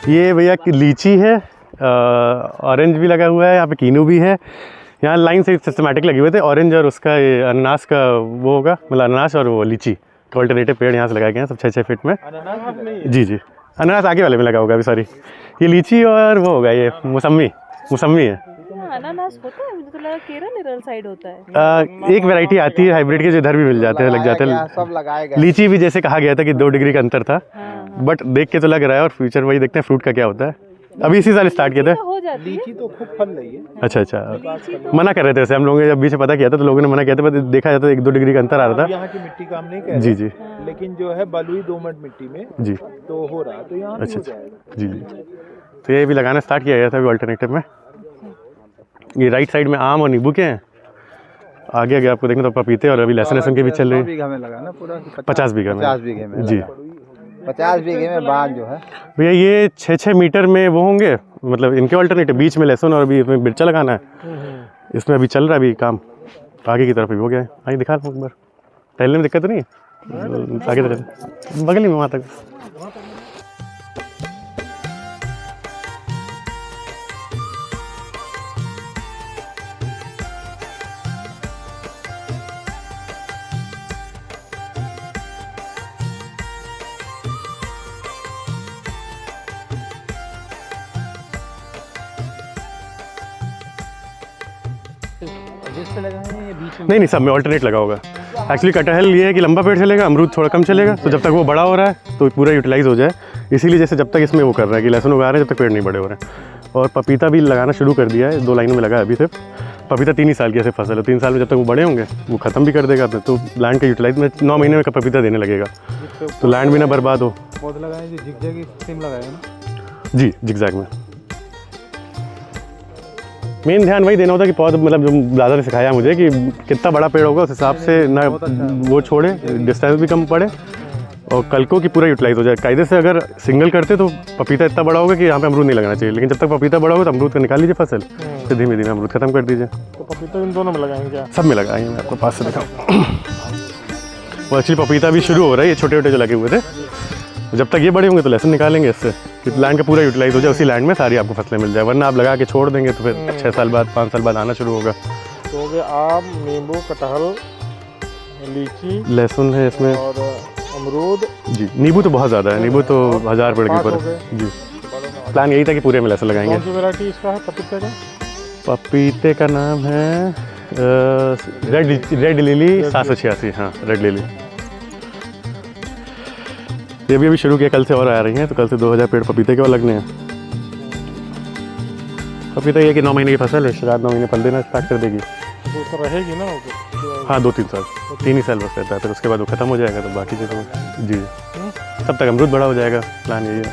ये भैया की लीची है, ऑरेंज भी लगा हुआ है, यहाँ पे कीनू भी है। यहाँ लाइन से सिस्टमेटिक लगे हुए थे, ऑरेंज और उसका ये अनानास का वो होगा, मतलब अनानास और वो लीची के अल्टरनेटिव पेड़ यहाँ से लगाए गए हैं सब 6-6 फीट में। जी जी, अनानास आगे वाले में लगा होगा अभी, सॉरी। ये लीची और वो होगा ये मौसमी है। अनानास होता है, मुझे तो लगा केरल साइड होता है। एक वैरायटी आती है हाइब्रिड के जो इधर भी मिल जाते हैं, लग जाते हैं सब लगाए गए। लीची भी जैसे कहा गया था कि 2 डिग्री का अंतर था, बट देख के तो लग रहा है, और फ्यूचर वही देखते हैं फ्रूट का क्या होता है। अभी इसी साल स्टार्ट किया था। हो जाती है। लीची तो खूब फल रही है। अच्छा, मना कर रहे थे वैसे हम लोगों ने, जब बीच में पता किया था तो लोगों ने मना किया था, पर देखा जाता 1-2 डिग्री का अंतर आ रहा था। यहाँ की मिट्टी काम नहीं कर जी जी, लेकिन जो है बलुई दोमट मिट्टी में जी तो हो रहा, तो यहाँ अच्छा जी जी। तो ये भी लगाना स्टार्ट किया गया था अभी अल्टरनेटिव में। ये राइट साइड में आम और नींबू के हैं, आगे आगे आपको देखना तो पपीते और अभी लहसुन के भी चल रहे हैं। 100 बीघा में लगा ना पूरा, 50 बीघा में। 50 बीघे में जी, 50 बीघे में बाग जो है भैया ये 6-6 मीटर में वो होंगे, मतलब इनके अल्टरनेटिव बीच में लहसुन और अभी इसमें मिर्चा लगाना है। इसमें अभी चल रहा है अभी काम, आगे की तरफ भी हो गया है। आइए दिखा दूँ एक बार, टहलने में दिक्कत तो नहीं है? आगे तरफ बगल में वहाँ तक। नहीं, सब में ऑल्टरनेट लगा होगा। एक्चुअली कटहल ये है कि लंबा पेड़ चलेगा, अमरूद थोड़ा कम चलेगा, तो जब तक वो बड़ा हो रहा है तो पूरा यूटिलाइज हो जाए, इसीलिए जैसे जब तक इसमें वो कर रहा है कि लहसुन उगा रहे हैं जब तक पेड़ नहीं बड़े हो रहे हैं। और पपीता भी लगाना शुरू कर दिया है, 2 लाइनों में लगा है अभी सिर्फ। पपीता 3 ही साल की ऐसे फसल है, 3 साल में जब तक वो बड़े होंगे वो ख़त्म भी कर देगा, तो लैंड का यूटिलाइज में 9 महीने में पपीता देने लगेगा, तो लैंड भी ना बर्बाद हो। पौधे लगाए जो जिगजैग सिम लगाए ना। जी, जिगजैग में मेन ध्यान वही देना होता है कि पौधा, मतलब जो दादा ने सिखाया मुझे कि कितना बड़ा पेड़ होगा उस हिसाब से ना वो छोड़े, डिस्टेंस भी कम पड़े और कलकों की पूरा यूटिलाइज हो जाए। कायदे से अगर सिंगल करते तो पपीता इतना बड़ा होगा कि यहाँ पे अमरूद नहीं लगना चाहिए, लेकिन जब तक पपीता बड़ा होगा तो अमरूद का निकाल लीजिए फसल, फिर धीमे धीमे अमरूद खत्म कर दीजिए। तो पपीता इन दोनों में लगाएंगे क्या? सब में लगाएंगे, मैं आपको पास से दिखाऊँ। वो एक्चुअली पपीता भी शुरू हो रहा है, ये छोटे छोटे जो लगे हुए थे, जब तक ये बड़े होंगे तो लहसुन निकालेंगे इससे, कि लैंड का पूरा यूटिलाइज हो जाए, उसी लैंड में सारी आपको फसलें मिल जाए, वरना आप लगा के छोड़ देंगे तो फिर 6 साल बाद 5 साल बाद आना शुरू होगा। तो हो गए आम, नींबू, कटहल, लीची, लहसुन है इसमें और अमरूद। जी, नींबू तो बहुत ज़्यादा है, नींबू तो 1000 पेड़ के ऊपर। जी, प्लान यही था कि पूरे में लहसुन लगाएंगे। कौन सी वैरायटी इसका है पपीते का? पपीते का नाम है रेड लिली 786। हाँ, रेड लिली। ये भी अभी शुरू किया, कल से और आ रही हैं, तो कल से 2000 पेड़ पपीते के और लगने हैं। पपीता ये कि 9 महीने की फसल है, शायद 9 महीने फल देना स्टार्ट कर देगी। तो रहेगी ना? हाँ, 2-3 साल, 3 ही साल बस रहता है, फिर उसके बाद वो ख़त्म हो जाएगा, तो बाकी चीज़ों जी तब तक अमरूद बड़ा हो जाएगा। प्लान यही है।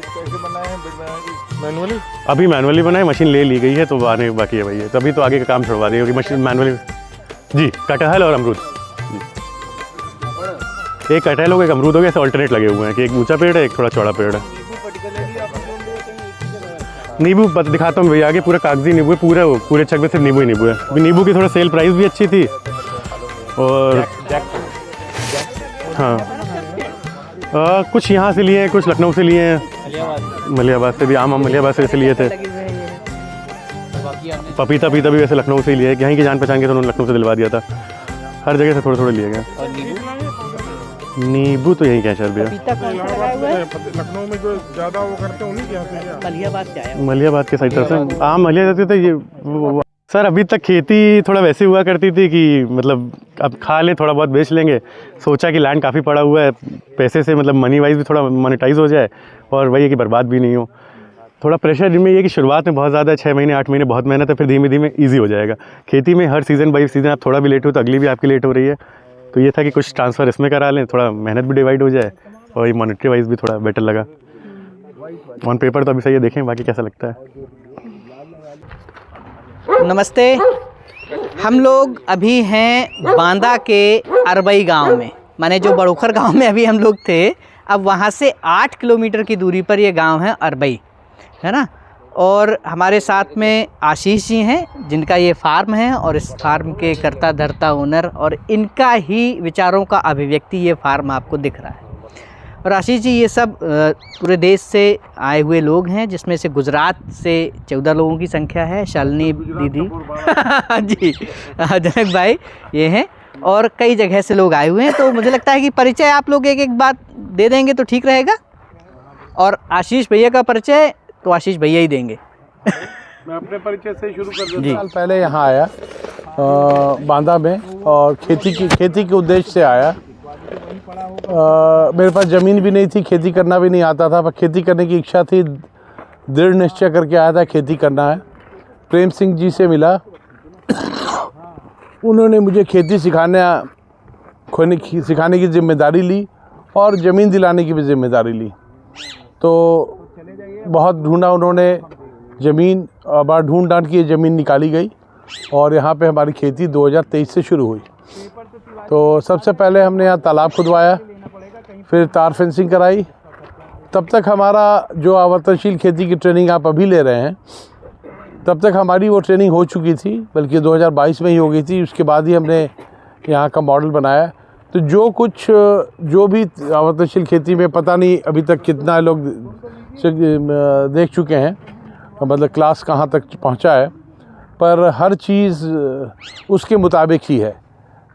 कैसे बनाए हैं? मैनुअली? अभी मैनुअली बनाए, मशीन ले ली गई है, तो आने बाकी है भाई है, तभी तो आगे का काम छुड़वा दी होगी मशीन मैनुअली। जी, कटहल और अमरूद। एक कटहल हो गया, एक अमरूद हो गया, ऐसे अल्टरनेट लगे हुए हैं कि एक ऊंचा पेड़ है, एक थोड़ा चौड़ा पेड़ है। नींबू दिखाता हूँ भैया, आगे पूरा कागजी नींबू है, पूरे छक में सिर्फ नींबू ही नींबू है। अभी नींबू की थोड़ा सेल प्राइस भी अच्छी थी, और हाँ कुछ यहाँ से लिए हैं, कुछ लखनऊ से लिए हैं, मलियाबाद से भी, आम मलियाबाद से वैसे लिए थे। पपीता भी वैसे लखनऊ से ही लिए, यहीं की जान पहचान के तो उन्होंने लखनऊ से दिलवा दिया था। हर जगह से थोड़े थोड़े लिए गए। नींबू तो यही क्या शायद भैया, लखनऊ में जो ज़्यादा वो करते हैं उन्हीं के यहाँ से, मलियाबाद के साइड तरफ से आम मलिया जाते थे। ये सर अभी तक खेती थोड़ा वैसे हुआ करती थी कि मतलब अब खा लें, थोड़ा बहुत बेच लेंगे। सोचा कि लैंड काफ़ी पड़ा हुआ है, पैसे से मतलब मनी वाइज भी थोड़ा मोनेटाइज हो जाए, और वही है कि बर्बाद भी नहीं हो। थोड़ा प्रेशर इनमें ये कि शुरुआत में बहुत ज़्यादा है, 6 महीने 8 महीने बहुत मेहनत है, फिर धीमे धीमे ईजी हो जाएगा। खेती में हर सीज़न बाई सीज़न आप थोड़ा भी लेट हो तो अगली भी आपकी लेट हो रही है, तो ये था कि कुछ ट्रांसफ़र इसमें करा लें, थोड़ा मेहनत भी डिवाइड हो जाए, और ये मॉनेटरी वाइज भी थोड़ा बेटर लगा। ऑन पेपर तो अभी सही है, देखें बाकी कैसा लगता है। नमस्ते, हम लोग अभी हैं बांदा के अरबई गांव में, माने जो बड़ोखर गांव में अभी हम लोग थे, अब वहां से 8 किलोमीटर की दूरी पर ये गांव है अरबई, है ना। और हमारे साथ में आशीष जी हैं, जिनका ये फार्म है, और इस फार्म के कर्ता धर्ता ओनर, और इनका ही विचारों का अभिव्यक्ति ये फार्म आपको दिख रहा है। और आशीष जी ये सब पूरे देश से आए हुए लोग हैं, जिसमें से गुजरात से 14 लोगों की संख्या है, शालिनी दीदी जी, जनक भाई ये हैं, और कई जगह से लोग आए हुए हैं। तो मुझे लगता है कि परिचय आप लोग एक एक बात दे देंगे तो ठीक रहेगा, और आशीष भैया का परिचय तो आशीष भैया ही देंगे। मैं अपने परिचय से शुरू कर देता जी। हूँ। साल पहले यहाँ आया बांदा में, और खेती के उद्देश्य से आया। मेरे पास ज़मीन भी नहीं थी, खेती करना भी नहीं आता था, पर खेती करने की इच्छा थी, दृढ़ निश्चय करके आया था खेती करना है। प्रेम सिंह जी से मिला, उन्होंने मुझे खेती सिखाने की जिम्मेदारी ली और ज़मीन दिलाने की भी जिम्मेदारी ली। तो बहुत ढूंढा उन्होंने ज़मीन, बार ढूंढ के ये ज़मीन निकाली गई, और यहाँ पे हमारी खेती 2023 से शुरू हुई। तो सबसे पहले हमने यहाँ तालाब खुदवाया, फिर तार फेंसिंग कराई। तब तक हमारा जो आवर्तनशील खेती की ट्रेनिंग आप अभी ले रहे हैं, तब तक हमारी वो ट्रेनिंग हो चुकी थी, बल्कि 2022 में ही हो गई थी। उसके बाद ही हमने यहाँ का मॉडल बनाया। तो जो भी आवर्तनशील खेती में, पता नहीं अभी तक कितना लोग देख चुके हैं, मतलब क्लास कहाँ तक पहुँचा है, पर हर चीज़ उसके मुताबिक ही है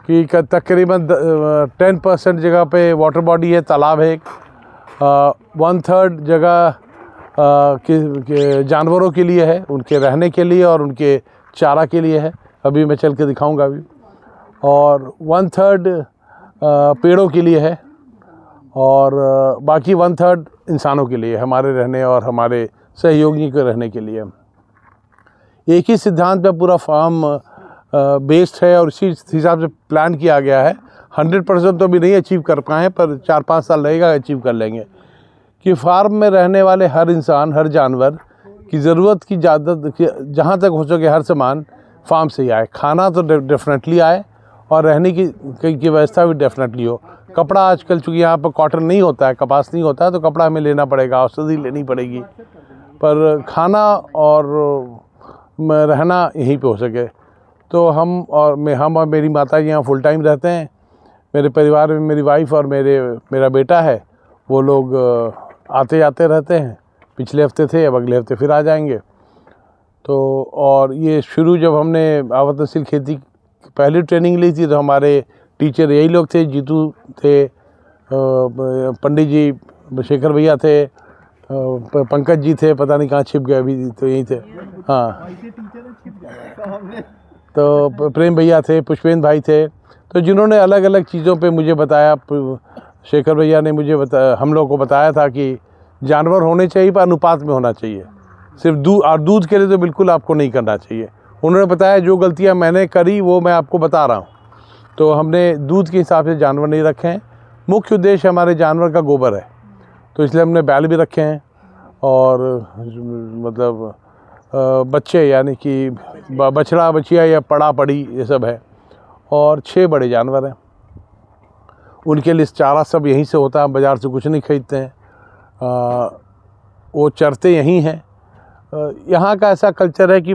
कि तकरीबन 10% जगह पे वाटर बॉडी है, तालाब है एक, 1/3 जगह के जानवरों के लिए है, उनके रहने के लिए और उनके चारा के लिए है, अभी मैं चल के दिखाऊंगा अभी, और 1/3 पेड़ों के लिए है, और बाकी 1/3 इंसानों के लिए, हमारे रहने और हमारे सहयोगी के रहने के लिए। एक ही सिद्धांत पे पूरा फार्म बेस्ड है, और इसी हिसाब से प्लान किया गया है। 100% तो अभी नहीं अचीव कर पाए हैं, पर 4-5 साल लगेगा, अचीव कर लेंगे। कि फार्म में रहने वाले हर इंसान, हर जानवर की ज़रूरत की ज़्यादा, जहाँ तक हो सके हर सामान फार्म से ही आए। खाना तो डेफिनेटली आए, और रहने की व्यवस्था भी डेफिनेटली हो। कपड़ा आजकल चूँकि यहाँ पर कॉटन नहीं होता है, कपास नहीं होता है, तो कपड़ा हमें लेना पड़ेगा, औषधि लेनी पड़ेगी, पर खाना और रहना यहीं पे हो सके। तो हम और मेरी माता जी यहाँ फुल टाइम रहते हैं। मेरे परिवार में मेरी वाइफ और मेरा बेटा है, वो लोग आते जाते रहते हैं। पिछले हफ्ते थे, अब अगले हफ्ते फिर आ जाएंगे। तो और ये शुरू जब हमने आवर्तनशील खेती की पहली ट्रेनिंग ली थी, तो हमारे टीचर यही लोग थे, जीतू थे, पंडित जी, शेखर भैया थे, पंकज जी थे, पता नहीं कहाँ छिप गए, अभी तो यहीं थे। हाँ, तो प्रेम भैया थे, पुष्पेंद्र भाई थे, तो जिन्होंने अलग अलग चीज़ों पे मुझे बताया। शेखर भैया ने मुझे हम लोग को बताया था कि जानवर होने चाहिए, पर अनुपात में होना चाहिए। सिर्फ दूध के लिए तो बिल्कुल आपको नहीं करना चाहिए। उन्होंने बताया जो गलतियाँ मैंने करी वो मैं आपको बता रहा हूँ। तो हमने दूध के हिसाब से जानवर नहीं रखे हैं। मुख्य उद्देश्य हमारे जानवर का गोबर है, तो इसलिए हमने बैल भी रखे हैं, और मतलब बच्चे, यानी कि बछड़ा बछिया या पड़ा पड़ी, ये सब है, और 6 बड़े जानवर हैं। उनके लिए चारा सब यहीं से होता है, हम बाज़ार से कुछ नहीं खरीदते हैं। वो चरते यहीं हैं। यहाँ का ऐसा कल्चर है कि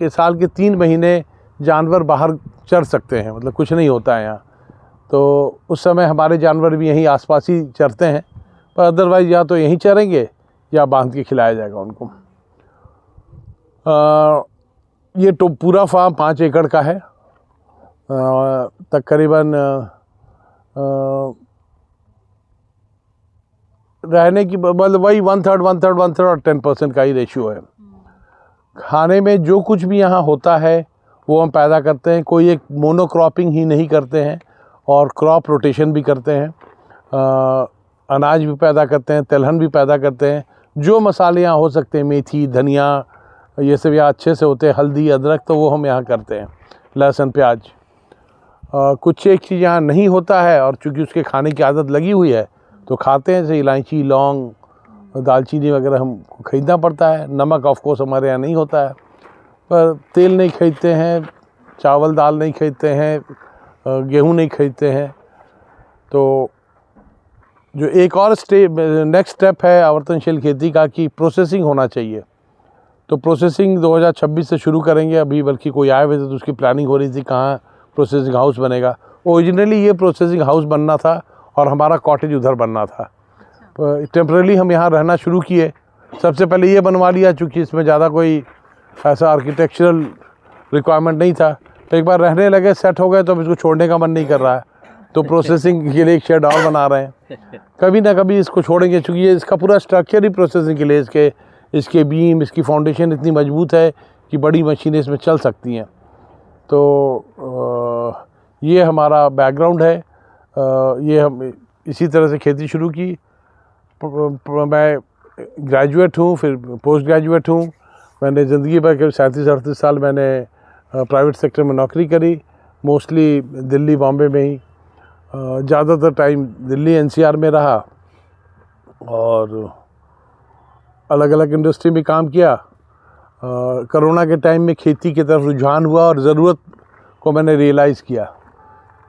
साल के 3 महीने जानवर बाहर चर सकते हैं, मतलब कुछ नहीं होता है यहाँ। तो उस समय हमारे जानवर भी यहीं आसपास ही चरते हैं, पर अदरवाइज़ या तो यहीं चरेंगे या बांध के खिलाया जाएगा उनको। ये तो पूरा फार्म 5 एकड़ का है। तकरीबन रहने की मतलब वही 1/3 और 10% का ही रेशियो है। खाने में जो कुछ भी यहाँ होता है वो हम पैदा करते हैं। कोई एक मोनोक्रॉपिंग ही नहीं करते हैं, और क्रॉप रोटेशन भी करते हैं। अनाज भी पैदा करते हैं, तिलहन भी पैदा करते हैं। जो मसाले यहाँ हो सकते हैं, मेथी, धनिया, ये सब यहाँ अच्छे से होते हैं, हल्दी, अदरक, तो वो हम यहाँ करते हैं, लहसुन, प्याज। कुछ एक चीज़ यहाँ नहीं होता है, और चूँकि उसके खाने की आदत लगी हुई है तो खाते हैं, जैसे इलायची, लौंग, दालचीनी वगैरह हमको खरीदना पड़ता है। नमक ऑफ कोर्स हमारे यहाँ नहीं होता है, पर तेल नहीं खरीदते हैं, चावल दाल नहीं खरीदते हैं, गेहूँ नहीं खरीदते हैं। तो जो एक और नेक्स्ट स्टेप है आवर्तनशील खेती का, कि प्रोसेसिंग होना चाहिए। तो प्रोसेसिंग 2026 से शुरू करेंगे अभी, बल्कि कोई आए हुए थे तो उसकी प्लानिंग हो रही थी कहाँ प्रोसेसिंग हाउस बनेगा। ओरिजिनली ये प्रोसेसिंग हाउस बनना था, और हमारा कॉटेज उधर बनना था। टेम्परेली हम यहाँ रहना शुरू किए। सबसे पहले ये बनवा लिया, चूँकि इसमें ज़्यादा कोई ऐसा आर्किटेक्चरल रिक्वायरमेंट नहीं था। तो एक बार रहने लगे, सेट हो गए, तो अब इसको छोड़ने का मन नहीं कर रहा है, तो प्रोसेसिंग के लिए एक शेड और बना रहे हैं। कभी ना कभी इसको छोड़ेंगे, चूँकि ये इसका पूरा स्ट्रक्चर ही प्रोसेसिंग के लिए, इसके बीम, इसकी फाउंडेशन इतनी मजबूत है कि बड़ी मशीनें इसमें चल सकती हैं। तो ये हमारा बैकग्राउंड है। ये हम इसी तरह से खेती शुरू की। मैं ग्रेजुएट हूँ, फिर पोस्ट ग्रेजुएट हूँ। मैंने ज़िंदगी भर के 37-38 साल मैंने प्राइवेट सेक्टर में नौकरी करी, मोस्टली दिल्ली बॉम्बे में ही। ज़्यादातर टाइम दिल्ली NCR में रहा और अलग अलग इंडस्ट्री में काम किया। कोरोना के टाइम में खेती की तरफ रुझान हुआ और ज़रूरत को मैंने रियलाइज़ किया।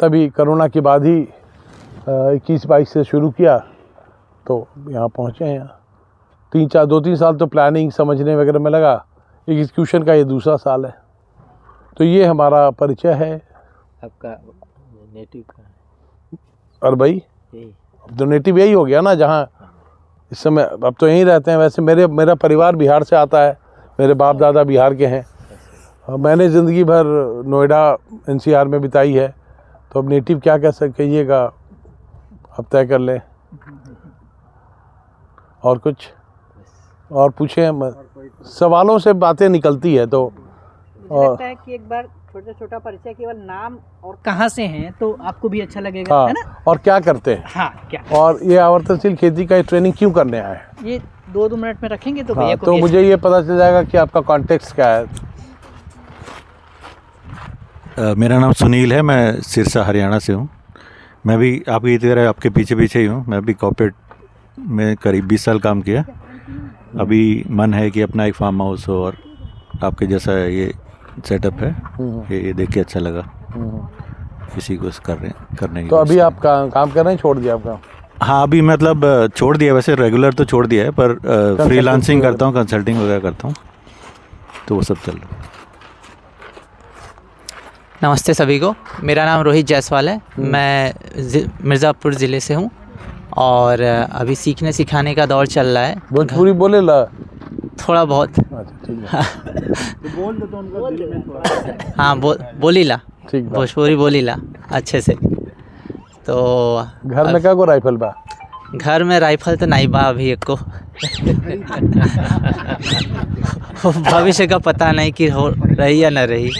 तभी कोरोना के बाद ही 21-22 से शुरू किया, तो यहाँ पहुँचे हैं। 2-3 साल तो प्लानिंग समझने वगैरह में लगा, एग्जीक्यूशन का ये दूसरा साल है। तो ये हमारा परिचय है। आपका नेटिव का और भाई अब तो नेटिव यही हो गया ना, जहाँ इस समय अब तो यहीं रहते हैं। वैसे मेरा परिवार बिहार से आता है, मेरे बाप दादा बिहार के हैं। मैंने ज़िंदगी भर नोएडा NCR में बिताई है, तो अब नेटिव क्या कह कहिएगा, अब तय कर लें। और कुछ और पूछें, सवालों से बातें निकलती है। तो मुझे लगता है कि एक बार छोटा परिचय, केवल नाम और कहाँ से हैं, तो आपको भी अच्छा लगेगा। हाँ, है ना? और क्या करते हैं, हाँ, क्या और ये आवर्तनशील खेती का ट्रेनिंग क्यों करने आए हैं, ये 2 मिनट में रखेंगे तो हाँ, भैया को तो भी मुझे ये पता चल जाएगा कि आपका कॉन्टेक्स्ट क्या है। मेरा नाम सुनील है, मैं सिरसा हरियाणा से हूँ। मैं भी आपकी तरह आपके पीछे ही हूँ। मैं भी कॉर्पोरेट में करीब 20 साल काम किया। अभी मन है कि अपना एक फार्म हाउस हो, और आपके जैसा ये सेटअप है, ये देख के अच्छा लगा। इसी को करने की। तो अभी आप काम कर रहे हैं, छोड़ दिया आपका? हाँ, अभी मतलब छोड़ दिया, वैसे रेगुलर तो छोड़ दिया है, पर फ्रीलांसिंग करता हूँ, कंसल्टिंग वगैरह करता हूँ, तो वो सब चल रहा है। नमस्ते सभी को, मेरा नाम रोहित जायसवाल है। मैं मिर्ज़ापुर ज़िले से हूँ और अभी सीखने सिखाने का दौर चल रहा है। भोजपुरी बोले ला? थोड़ा बहुत। अच्छा, ठीक है। हाँ, बोली ला, ठीक है। भोजपुरी बोली ला अच्छे से। तो घर में क्या को राइफल बा? घर में राइफल तो नहीं बा अभी एक को। भविष्य का पता नहीं कि हो रही या न रही।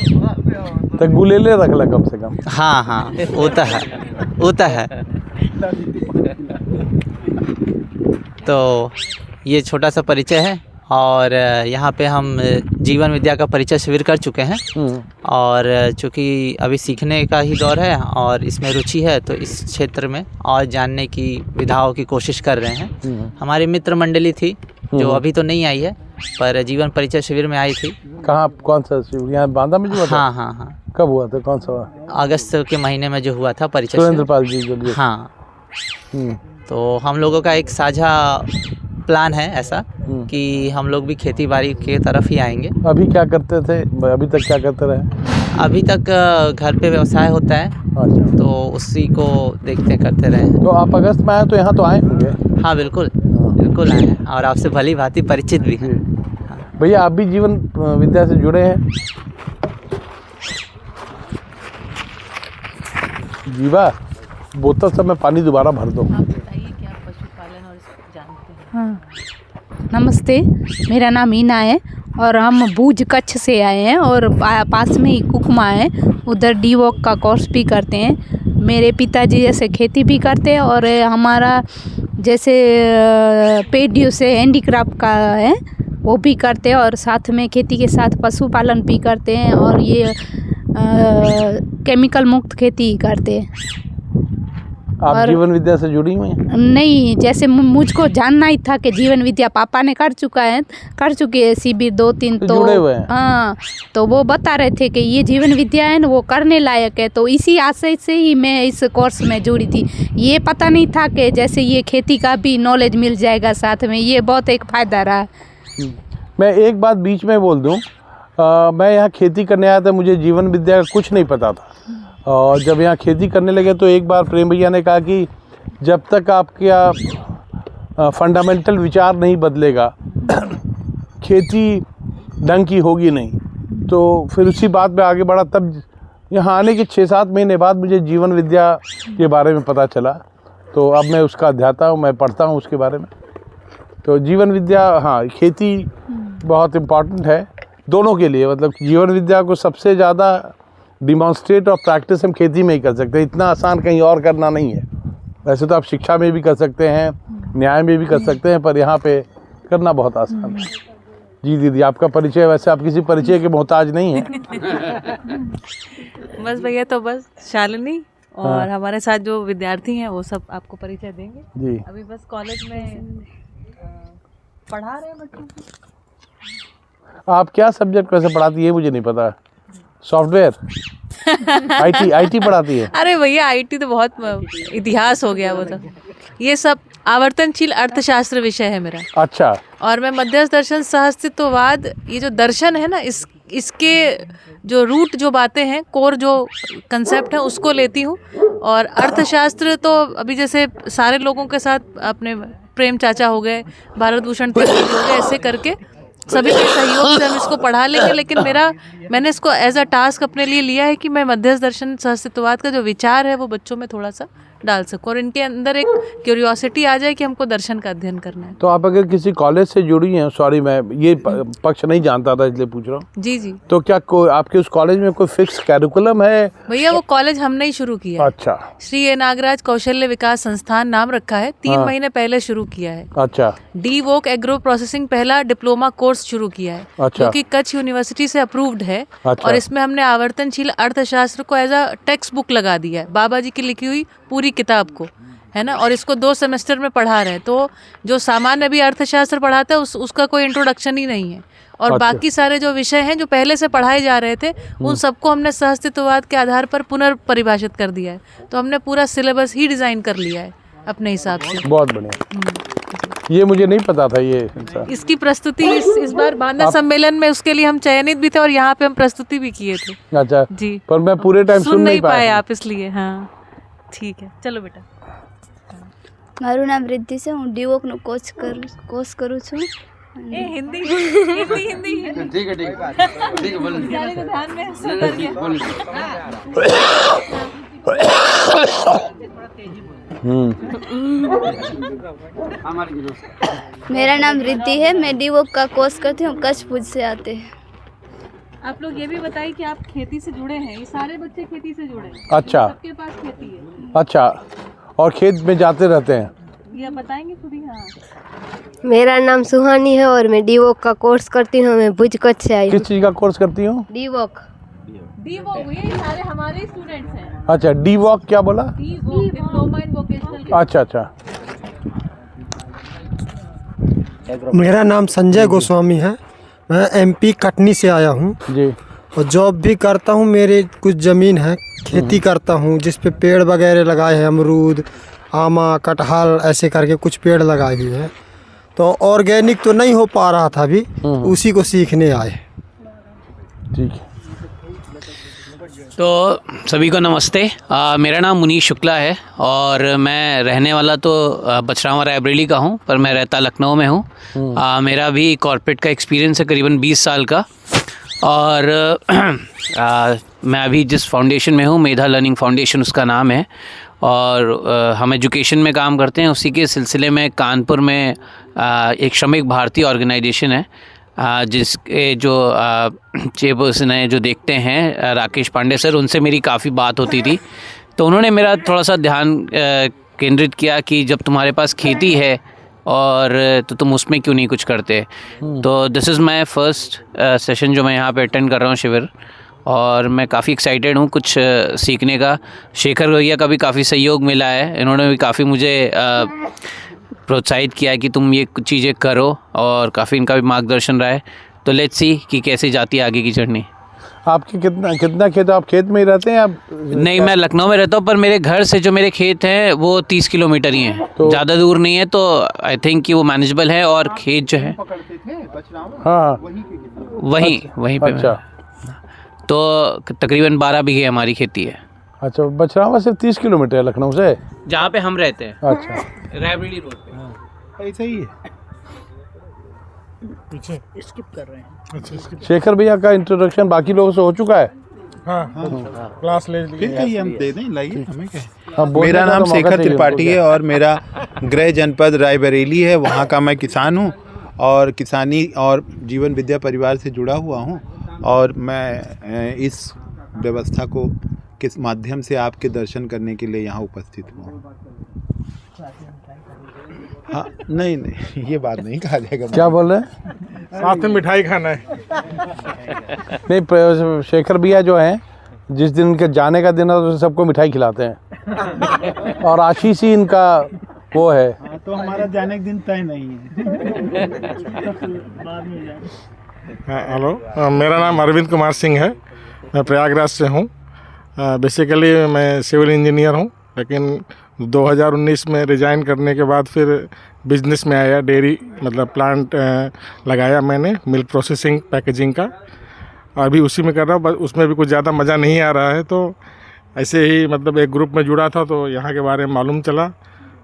तो गुलेले रख ला कम से कम। हाँ, होता है। तो ये छोटा सा परिचय है, और यहाँ पे हम जीवन विद्या का परिचय शिविर कर चुके हैं। और चूँकि अभी सीखने का ही दौर है और इसमें रुचि है, तो इस क्षेत्र में और जानने की विधाओं की कोशिश कर रहे हैं। हमारी मित्र मंडली थी जो अभी तो नहीं आई है, पर जीवन परिचय शिविर में आई थी। कहाँ, कौन सा शिविर? यहाँ बांदा में जो हुआ था? हाँ। कब हुआ था, कौन सा हुआ? अगस्त के महीने में जो हुआ था परिचय सुरेंद्रपाल जी जो लिए। हाँ। तो हम लोगों का एक साझा प्लान है ऐसा कि हम लोग भी खेती बाड़ी के तरफ ही आएंगे। अभी क्या करते थे, अभी तक क्या करते रहे? अभी तक घर पे व्यवसाय होता है। अच्छा। तो उसी को देखते करते रहे। तो आप अगस्त में आए तो यहाँ तो आए होंगे? हाँ, बिल्कुल आए हैं, और आपसे भली भांति परिचित भी हैं। भैया, आप भी जीवन विद्या से जुड़े हैं? जीवा, बोतल सब में पानी दोबारा भर दो। हाँ, नमस्ते, मेरा नाम ईना है और हम भूज कच्छ से आए हैं और पास में ही कुकमा है, उधर DVOC का कोर्स भी करते हैं। मेरे पिताजी जैसे खेती भी करते हैं और हमारा जैसे पेड्यू से हैंडीक्राफ्ट का है वो भी करते हैं, और साथ में खेती के साथ पशुपालन भी करते हैं, और ये केमिकल मुक्त खेती करते हैं। आप जीवन विद्या से जुड़ी हुई हैं? नहीं, जैसे मुझको जानना ही था कि जीवन विद्या पापा ने कर चुके हैं शिविर 2-3, तो जुड़े हुए हैं। हाँ, तो वो बता रहे थे कि ये जीवन विद्या है ना, वो करने लायक है, तो इसी आशय से ही मैं इस कोर्स में जुड़ी थी। ये पता नहीं था कि जैसे ये खेती का भी नॉलेज मिल जाएगा साथ में, ये बहुत एक फ़ायदा रहा। मैं एक बात बीच में बोल दूं, मैं यहाँ खेती करने आया था, मुझे जीवन विद्या का कुछ नहीं पता था। और जब यहाँ खेती करने लगे तो एक बार प्रेम भैया ने कहा कि जब तक आपका फंडामेंटल विचार नहीं बदलेगा, खेती ढंग की होगी नहीं, तो फिर उसी बात पे आगे बढ़ा। तब यहाँ आने के 6-7 महीने बाद मुझे जीवन विद्या के बारे में पता चला, तो अब मैं उसका अध्याता हूँ, मैं पढ़ता हूँ उसके बारे में। तो जीवन विद्या, हाँ, खेती बहुत इम्पॉर्टेंट है दोनों के लिए। मतलब जीवन विद्या को सबसे ज़्यादा डिमॉन्स्ट्रेट और प्रैक्टिस हम खेती में ही कर सकते हैं, इतना आसान कहीं और करना नहीं है। वैसे तो आप शिक्षा में भी कर सकते हैं, न्याय में भी कर सकते हैं, पर यहाँ पे करना बहुत आसान है। जी दीदी, आपका परिचय, वैसे आप किसी परिचय के मोहताज नहीं हैं। बस भैया, तो बस शालिनी और हमारे साथ जो विद्यार्थी हैं वो सब आपको परिचय देंगे। जी, अभी बस कॉलेज में पढ़ा रहे हैं बच्चों को। आप क्या सब्जेक्ट वैसे पढ़ाती है मुझे नहीं पता। सॉफ्टवेयर, आईटी पढ़ाती है? अरे भैया, आईटी तो बहुत इतिहास हो गया वो तो। ये सब आवर्तनशील अर्थशास्त्र विषय है मेरा। अच्छा। और मैं मध्यस्थ दर्शन सहअस्तित्ववाद, ये जो दर्शन है ना, इसके जो रूट जो बातें हैं, कोर जो कंसेप्ट है, उसको लेती हूँ। और अर्थशास्त्र तो अभी जैसे सारे लोगों के साथ अपने प्रेम चाचा हो गए, भारत भूषण त्रिवेदी हो गए, ऐसे करके सभी के सहयोग से हम इसको पढ़ा लेंगे। लेकिन मैंने इसको एज अ टास्क अपने लिए लिया है कि मैं मध्यस्थ दर्शन सहअस्तित्ववाद का जो विचार है वो बच्चों में थोड़ा सा डाल सकूं और इनके अंदर एक क्यूरियोसिटी आ जाए कि हमको दर्शन का अध्ययन करना है। तो आप अगर किसी कॉलेज से जुड़ी हैं, सॉरी मैं ये पक्ष नहीं जानता था इसलिए पूछ रहा हूँ। जी जी। तो क्या आपके उस कॉलेज में कोई फिक्स कैरिकुलम है? भैया, वो कॉलेज हमने ही शुरू किया है। अच्छा। श्री ए नागराज कौशल्य विकास संस्थान नाम रखा है। 3 महीने पहले शुरू किया है। अच्छा। डी वोक एग्रो प्रोसेसिंग पहला डिप्लोमा कोर्स शुरू किया है। अच्छा। जो कि कच्छ यूनिवर्सिटी से अप्रूव्ड है। अच्छा। और इसमें हमने आवर्तनशील अर्थशास्त्र को एज अ टेक्स्ट बुक लगा दिया है, बाबा जी की लिखी हुई पूरी किताब को, है ना। और इसको 2 सेमेस्टर में पढ़ा रहे हैं। तो जो सामान्य अभी अर्थशास्त्र पढ़ाता है उसका कोई इंट्रोडक्शन ही नहीं है। और बाकी सारे जो विषय हैं जो पहले से पढ़ाए जा रहे थे, उन सबको हमने सहअस्तित्ववाद के आधार पर पुनर्परिभाषित कर दिया है। तो हमने पूरा सिलेबस ही डिज़ाइन कर लिया है अपने हिसाब से। बहुत बढ़िया, ये मुझे नहीं पता था। ये इसकी प्रस्तुति इस बार बांदा सम्मेलन में उसके लिए हम चयनित भी थे और यहाँ पे हम प्रस्तुति भी किए थे। अच्छा जी, पर मैं पूरे टाइम सुन नहीं पाए आप, इसलिए। हाँ ठीक है, चलो बेटा। મારું નામ રિદ્ધિ છે, હું ડીવોકનો કોર્સ કરું છું। हिंदी हिंदी ठीक है बोलो ध्यान में सुधर मेरा नाम रिद्धि है, मैं डीवोक का कोर्स करती हूँ, कच्छ भुज से आते हैं। आप लोग ये भी बताइए कि आप खेती से जुड़े हैं? ये सारे बच्चे खेती से जुड़े हैं? अच्छा। सबके पास खेती है? अच्छा, और खेत में जाते रहते हैं? ये आप बताएंगे खुद ही। हाँ, मेरा नाम सुहानी है और मैं डीवोक का कोर्स करती हूँ। मैं भुज कच्छ से आई। किस चीज़ का कोर्स करती हूँ? डीवोक। ये सारे हमारे स्टूडेंट्स हैं। अच्छा, डी वॉक क्या बोला? Diploma in vocational. अच्छा अच्छा। मेरा नाम संजय गोस्वामी है, मैं एमपी कटनी से आया हूँ जी। और जॉब भी करता हूँ। मेरे कुछ ज़मीन है, खेती करता हूँ जिस पे पेड़ वगैरह लगाए हैं, अमरूद, आमा, कटहल, ऐसे करके कुछ पेड़ लगाए हुए हैं। तो ऑर्गेनिक तो नहीं हो पा रहा था अभी, उसी को सीखने आए। ठीक है। तो सभी को नमस्ते। मेरा नाम मुनीश शुक्ला है और मैं रहने वाला तो बछरावा रायबरेली का हूँ, पर मैं रहता लखनऊ में हूँ। मेरा भी कॉर्पोरेट का एक्सपीरियंस है करीबन 20 साल का। और मैं अभी जिस फाउंडेशन में हूँ, मेधा लर्निंग फाउंडेशन उसका नाम है, और हम एजुकेशन में काम करते हैं। उसी के सिलसिले में कानपुर में एक श्रमिक भारतीय ऑर्गेनाइजेशन है, जिसके जो चेयरपर्सन है, जो देखते हैं, राकेश पांडे सर, उनसे मेरी काफ़ी बात होती थी। तो उन्होंने मेरा थोड़ा सा ध्यान केंद्रित किया कि जब तुम्हारे पास खेती है और तो तुम उसमें क्यों नहीं कुछ करते। तो this is my first session जो मैं यहाँ पे अटेंड कर रहा हूँ, शिविर, और मैं काफ़ी एक्साइटेड हूँ कुछ सीखने का। शेखर भैया का भी काफ़ी सहयोग मिला है, इन्होंने भी काफ़ी मुझे प्रोत्साहित किया कि तुम ये चीज़ें करो, और काफ़ी इनका भी मार्गदर्शन रहा है। तो लेट्स सी कि कैसे जाती है आगे की जर्नी। आपके कितना खेत, आप खेत में ही रहते हैं? आप नहीं, मैं लखनऊ में रहता हूँ, पर मेरे घर से जो मेरे खेत हैं वो 30 किलोमीटर ही हैं, तो ज़्यादा दूर नहीं है। तो आई थिंक कि वो मैनेजेबल है। और खेत जो है हाँ वहीं पे। अच्छा। तो तकरीबन 12 बीघे हमारी खेती है। अच्छा, बछरावा सिर्फ 30 किलोमीटर है लखनऊ से, जहाँ पे हम रहते हैं। अच्छा, रायबरेली रोड पे। ऐसा ही है। स्किप कर रहे हैं। शेखर भैया का इंट्रोडक्शन बाकी लोगों से हो चुका है। क्लास ले फिर कहीं हम दे दें, लाइए हमें क्या। अब बोलने मेरा का नाम तो मौका शेखर चाहिए त्रिपाठी उनको। है और मेरा गृह जनपद रायबरेली है, वहाँ का मैं किसान हूँ और किसानी और जीवन विद्या परिवार से जुड़ा हुआ हूँ। और मैं इस व्यवस्था को किस माध्यम से आपके दर्शन करने के लिए यहाँ उपस्थित हुआ। हाँ नहीं ये बात नहीं कहा जाएगा। क्या बोल रहे हैं? साथ में मिठाई खाना है। नहीं, शेखर भैया जो हैं, जिस दिन इनके जाने का दिन है तो सबको मिठाई खिलाते हैं और आशीष ही इनका वो है। तो हमारा जाने का दिन तय नहीं है। हेलो, मेरा नाम अरविंद कुमार सिंह है। मैं प्रयागराज से हूँ। बेसिकली मैं सिविल इंजीनियर हूँ, लेकिन 2019 में रिज़ाइन करने के बाद फिर बिजनेस में आया। डेयरी मतलब प्लांट लगाया मैंने, मिल्क प्रोसेसिंग पैकेजिंग का। अभी उसी में कर रहा हूँ, बस उसमें भी कुछ ज़्यादा मज़ा नहीं आ रहा है। तो ऐसे ही मतलब एक ग्रुप में जुड़ा था तो यहाँ के बारे में मालूम चला,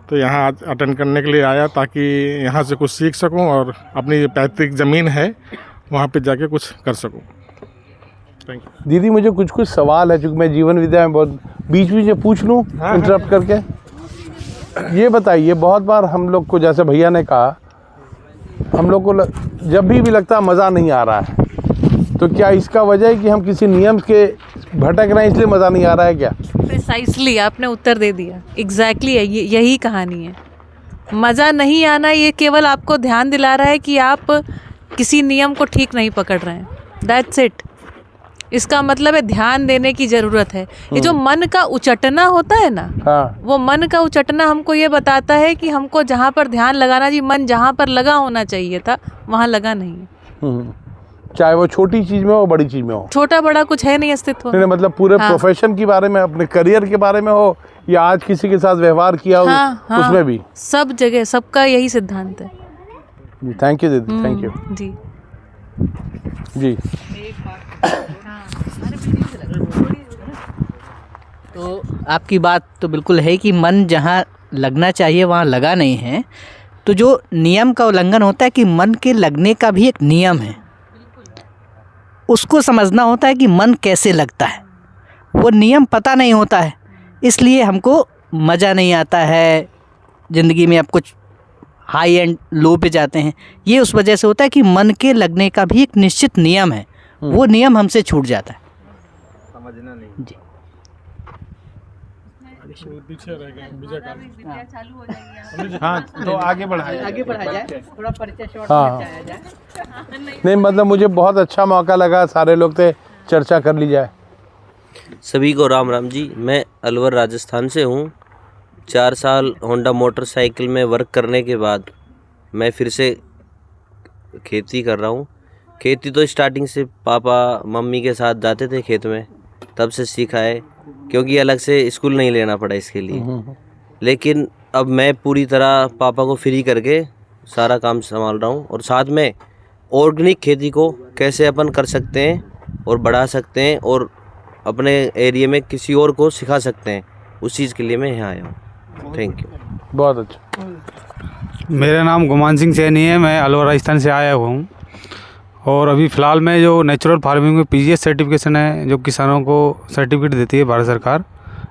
तो यहाँ अटेंड करने के लिए आया ताकि यहाँ से कुछ सीख सकूँ और अपनी पैतृक ज़मीन है वहाँ पे जाके कुछ कर सकूँ। Thank you. दीदी मुझे कुछ सवाल है, चूँकि मैं जीवन विद्या में बहुत बीच में पूछ लूँ इंटरप्ट करके। ये बताइए, बहुत बार हम लोग को, जैसे भैया ने कहा, हम लोग को जब भी लगता है मज़ा नहीं आ रहा है, तो क्या इसका वजह है कि हम किसी नियम के भटक रहे हैं इसलिए मज़ा नहीं आ रहा है क्या? प्रिसाइसली आपने उत्तर दे दिया। एग्जैक्टली यही कहानी है। मज़ा नहीं आना ये केवल आपको ध्यान दिला रहा है कि आप किसी नियम को ठीक नहीं पकड़ रहे हैं। That's it. इसका मतलब है ध्यान देने की ज़रूरत है। ये जो मन का उचटना होता है ना, हाँ, वो मन का उचटना हमको ये बताता है कि हमको जहाँ पर ध्यान लगाना चाहिए, मन जहाँ पर लगा होना चाहिए था वहाँ लगा नहीं है। चाहे वो छोटी चीज़ में हो, बड़ी चीज़ में हो। छोटा बड़ा कुछ है नहीं अस्तित्व में। नहीं, मतलब पूरे हाँ। प्रोफेशन के बारे में, अपने करियर के बारे में हो, या आज किसी के साथ व्यवहार किया हो, हाँ, उसमें भी सब जगह सबका यही सिद्धांत है। थैंक यू दीदी, थैंक यू जी जी। तो आपकी बात तो बिल्कुल है कि मन जहाँ लगना चाहिए वहाँ लगा नहीं है। तो जो नियम का उल्लंघन होता है कि मन के लगने का भी एक नियम है, उसको समझना होता है कि मन कैसे लगता है। वो नियम पता नहीं होता है, इसलिए हमको मज़ा नहीं आता है ज़िंदगी में। आप कुछ हाई एंड लो पे जाते हैं, ये उस वजह से होता है कि मन के लगने का भी एक निश्चित नियम है, वो नियम हमसे छूट जाता है। समझना नहीं जी। हाँ तो आगे बढ़ाया जाए, थोड़ा परिचय शॉर्ट हाँ। में जाए। नहीं, मतलब मुझे बहुत अच्छा मौका लगा, सारे लोग थे, चर्चा कर ली जाए। सभी को राम राम जी। मैं अलवर राजस्थान से हूँ। 4 साल होंडा मोटरसाइकिल में वर्क करने के बाद मैं फिर से खेती कर रहा हूँ। खेती तो स्टार्टिंग से पापा मम्मी के साथ जाते थे खेत में, तब से सीखा है, क्योंकि अलग से स्कूल नहीं लेना पड़ा इसके लिए। लेकिन अब मैं पूरी तरह पापा को फ्री करके सारा काम संभाल रहा हूँ और साथ में ऑर्गेनिक खेती को कैसे अपन कर सकते हैं और बढ़ा सकते हैं और अपने एरिया में किसी और को सिखा सकते हैं, उस चीज़ के लिए मैं यहाँ आया हूँ। Thank you. बहुत अच्छा। मेरा नाम गुमान सिंह सैनी है। मैं अलवर राजस्थान से आया हुआ हूँ और अभी फ़िलहाल में जो नेचुरल फार्मिंग में पीजीएस सर्टिफिकेशन है, जो किसानों को सर्टिफिकेट देती है भारत सरकार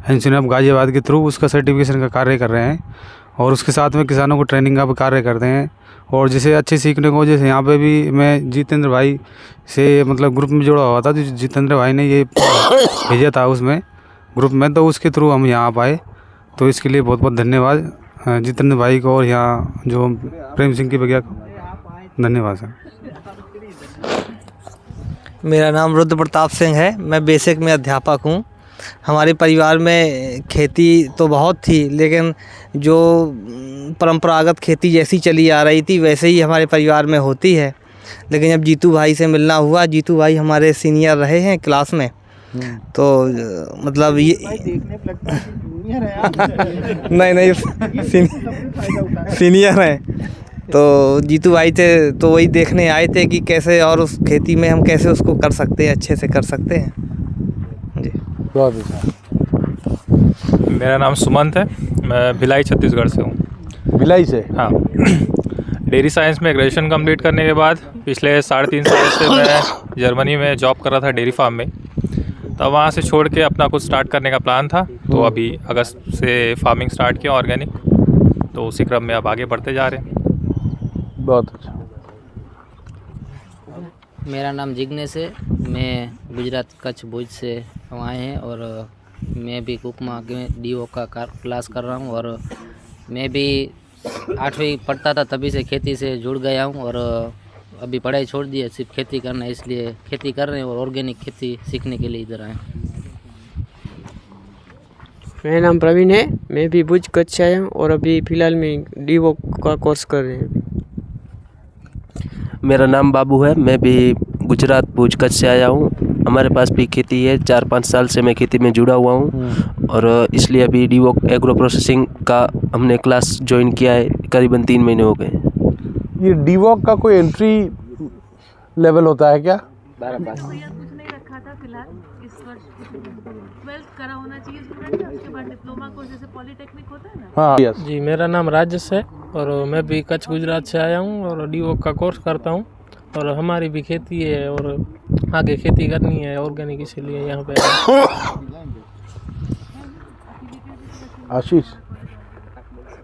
एनसीएफ गाजियाबाद के थ्रू, उसका सर्टिफिकेशन का कार्य कर रहे हैं और उसके साथ में किसानों को ट्रेनिंग का भी कार्य करते हैं। और जैसे अच्छे सीखने को, जैसे यहाँ पे भी मैं जितेंद्र भाई से मतलब ग्रुप में जुड़ा हुआ था, तो जितेंद्र भाई ने ये भेजा था उसमें ग्रुप में, तो उसके थ्रू हम यहाँ पाए। तो इसके लिए बहुत बहुत धन्यवाद जितेंद्र भाई को और यहाँ जो प्रेम सिंह की भैया को धन्यवाद सर। मेरा नाम रुद्र प्रताप सिंह है। मैं बेसिक में अध्यापक हूँ। हमारे परिवार में खेती तो बहुत थी, लेकिन जो परंपरागत खेती जैसी चली आ रही थी वैसे ही हमारे परिवार में होती है। लेकिन जब जीतू भाई से मिलना हुआ, जीतू भाई हमारे सीनियर रहे हैं क्लास में, तो मतलब ये नहीं सीनियर हैं। तो जीतू भाई थे, तो वही देखने आए थे कि कैसे और उस खेती में हम कैसे उसको कर सकते हैं, अच्छे से कर सकते हैं जी। बहुत अच्छा। मेरा नाम सुमंत है। मैं भिलाई छत्तीसगढ़ से हूँ। भिलाई से? हाँ। डेयरी साइंस में ग्रेजुएशन कंप्लीट करने के बाद पिछले 3.5 साल से मैं जर्मनी में जॉब कर रहा था डेयरी फार्म में। तब वहाँ से छोड़ के अपना कुछ स्टार्ट करने का प्लान था, तो अभी अगस्त से फार्मिंग स्टार्ट किया ऑर्गेनिक, तो उसी क्रम में अब आगे बढ़ते जा रहे हैं। बहुत अच्छा। मेरा नाम जिग्नेश है, मैं गुजरात कच्छ भुज से आए हैं और मैं भी कुकमा के DO का क्लास कर रहा हूँ और मैं भी 8वीं पढ़ता था तभी से खेती से जुड़ गया हूँ और अभी पढ़ाई छोड़ दी है, सिर्फ खेती करना है, इसलिए खेती कर रहे हैं और ऑर्गेनिक खेती सीखने के लिए इधर आए। मेरा नाम प्रवीण है, मैं भी भुज कच्छ से आया हूँ और अभी फ़िलहाल मैं DO का कोर्स कर रहे हैं। मेरा नाम बाबू है, मैं भी गुजरात भुज कच्छ से आया हूँ। हमारे पास भी खेती है, 4-5 साल से मैं खेती में जुड़ा हुआ हूँ और इसलिए अभी DO एग्रो प्रोसेसिंग का हमने क्लास ज्वाइन किया है, करीबन 3 महीने हो गए। ये DO का कोई एंट्री लेवल होता है क्या? 12 पास। कुछ नहीं रखा था फिलहाल इस वर्ष, 12th करा होना चाहिए स्टूडेंट का, उसके बाद डिप्लोमा कोर्स जैसे पॉलिटेक्निक होता है ना। हाँ यस। जी, मेरा नाम राजेश है और मैं भी कच्छ गुजरात से आया हूँ और DO का कोर्स करता हूँ और हमारी भी खेती है और आगे खेती करनी है ऑर्गेनिक, इसीलिए यहाँ पे। आशीष।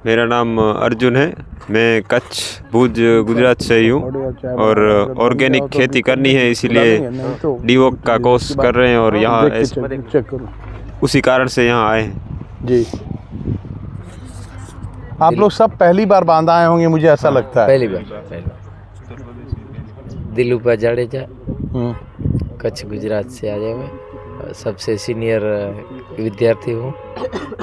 मेरा नाम अर्जुन है, मैं कच्छ भुज गुजरात से ही हूँ और ऑर्गेनिक खेती करनी है, इसीलिए DO का कोर्स कर रहे हैं और यहाँ उसी कारण से यहाँ आए हैं। जी, आप लोग सब पहली बार बांधा आए होंगे, मुझे ऐसा लगता है। पहली बार। दिलूपा जाडेजा, कच्छ गुजरात से आया हूँ, सबसे सीनियर विद्यार्थी हूँ,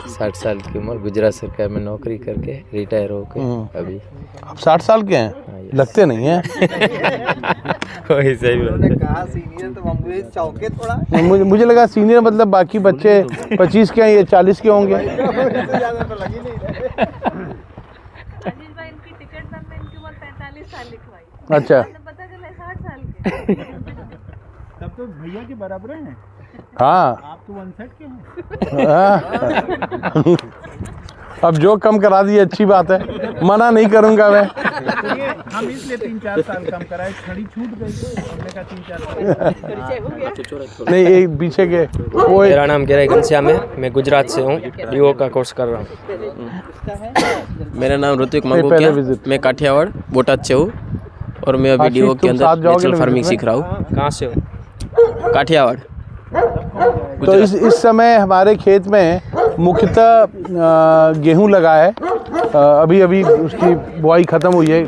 60 साल की उम्र, गुजरात सरकार में नौकरी करके रिटायर होकर अभी। आप 60 साल के हैं? लगते नहीं हैं। वही सही बात है। कहा सीनियर तो हम चौके थोड़ा। मुझे लगा सीनियर मतलब बाकी बच्चे 25 के हैं, ये 40 के होंगे। अच्छा, तब तो भैया के बराबर हैं। हाँ, आप तो 1/3 के हैं। हाँ। अब जो कम करा दिए अच्छी बात है, मना नहीं करूंगा मैं। हम इसलिए 3-4 साल कम कराए, खड़ी छूट गई, हमने कहा 3-4 साल। नहीं, एक पीछे के वो। मेरा नाम गिराई घनश्याम है, मैं गुजरात से हूँ, DO का कोर्स कर रहा हूँ। मेरा नाम ऋतिक मंगोकिया, मैं काठियावाड़ बोटाद से हूँ और मैं अभी DO के अंदर नेचुरल फार्मिंग सीख रहा हूँ। कहाँ से हो? काठियावाड़। तो इस समय हमारे खेत में मुख्यतः गेहूं लगा है, अभी अभी उसकी बुआई ख़त्म हुई है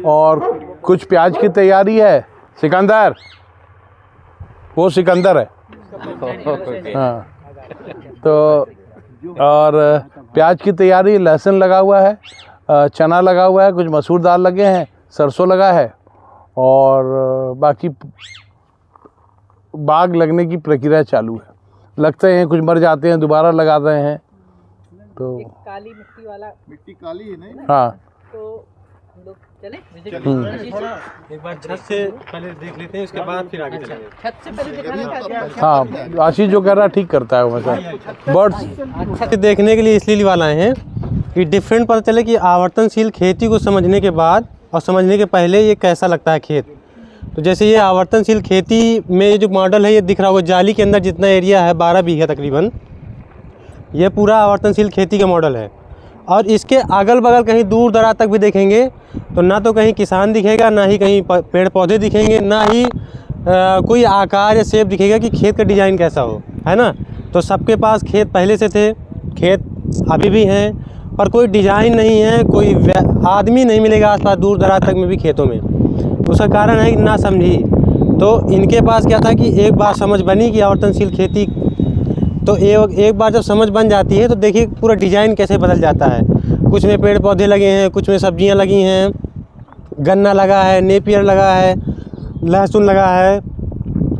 और कुछ प्याज की तैयारी है। सिकंदर, वो सिकंदर है। हाँ, तो और प्याज की तैयारी, लहसुन लगा हुआ है, चना लगा हुआ है, कुछ मसूर दाल लगे हैं, सरसों लगा है और बाकी बाग लगने की प्रक्रिया चालू है। लगते हैं, कुछ मर जाते हैं, दोबारा लगा रहे हैं। तो काली मिट्टी वाला, मिट्टी काली है नहीं? हाँ, तो हम लोग चले एक बार छत से पहले देख लेते हैं, उसके बाद फिर आगे चलेंगे। छत से पहले दिखाना। हाँ, आशीष जो कर रहा है ठीक करता है वो। वैसा बर्ड्स देखने के लिए इसलिए वाला है कि डिफरेंट पता चले कि आवर्तनशील खेती को समझने के बाद और समझने के पहले ये कैसा लगता है खेत। तो जैसे ये आवर्तनशील खेती में ये जो मॉडल है, ये दिख रहा होगा जाली के अंदर जितना एरिया है 12 बीघा तकरीबन, ये पूरा आवर्तनशील खेती का मॉडल है। और इसके अगल बगल कहीं दूर दराज तक भी देखेंगे तो ना तो कहीं किसान दिखेगा, ना ही कहीं पेड़ पौधे दिखेंगे, ना ही कोई आकार या शेप दिखेगा कि खेत का डिज़ाइन कैसा हो, है ना। तो सबके पास खेत पहले से थे, खेत अभी भी हैं, पर कोई डिज़ाइन नहीं है, कोई आदमी नहीं मिलेगा आसपास दूर दराज तक में भी खेतों में। उसका कारण है कि ना समझी। तो इनके पास क्या था कि एक बार समझ बनी कि आवर्तनशील खेती, तो एक बार जब समझ बन जाती है तो देखिए पूरा डिज़ाइन कैसे बदल जाता है। कुछ में पेड़ पौधे लगे हैं, कुछ में सब्जियां लगी हैं, गन्ना लगा है, नेपियर लगा है, लहसुन लगा है,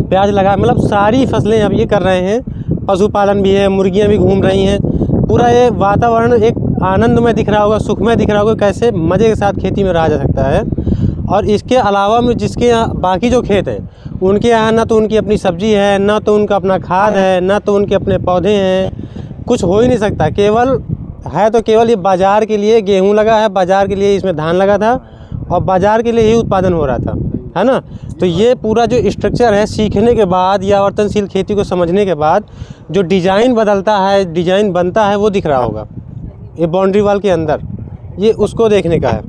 प्याज लगा है, मतलब सारी फसलें अब ये कर रहे हैं। पशुपालन भी है, मुर्गियाँ भी घूम रही हैं। पूरा ये वातावरण एक आनंदमय दिख रहा होगा, सुखमय दिख रहा होगा, कैसे मज़े के साथ खेती में रहा जा सकता है। और इसके अलावा में जिसके यहाँ बाकी जो खेत हैं उनके यहाँ ना तो उनकी अपनी सब्जी है, ना तो उनका अपना खाद है, ना तो उनके अपने पौधे हैं, कुछ हो ही नहीं सकता। केवल है तो केवल ये बाज़ार के लिए गेहूं लगा है, बाज़ार के लिए इसमें धान लगा था और बाज़ार के लिए ही उत्पादन हो रहा था, है ना। तो ये पूरा जो स्ट्रक्चर है, सीखने के बाद या आवर्तनशील खेती को समझने के बाद जो डिज़ाइन बदलता है, डिज़ाइन बनता है, वो दिख रहा होगा ये बाउंड्री वाल के अंदर, ये उसको देखने का है।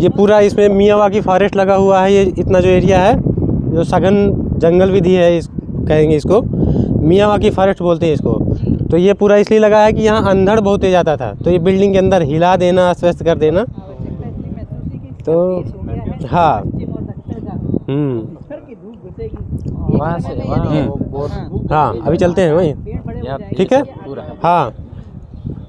ये पूरा इसमें मियावाकी फॉरेस्ट लगा हुआ है। ये इतना जो एरिया है, जो सघन जंगल विधि है, इस कहेंगे इसको, मियावाकी फॉरेस्ट बोलते हैं इसको। तो ये पूरा इसलिए लगा है कि यहाँ अंधड़ बहुत तेज आता था, तो ये बिल्डिंग के अंदर हिला देना, अस्त कर देना। तो हाँ, हाँ अभी चलते हैं वहीं, ठीक है। हाँ,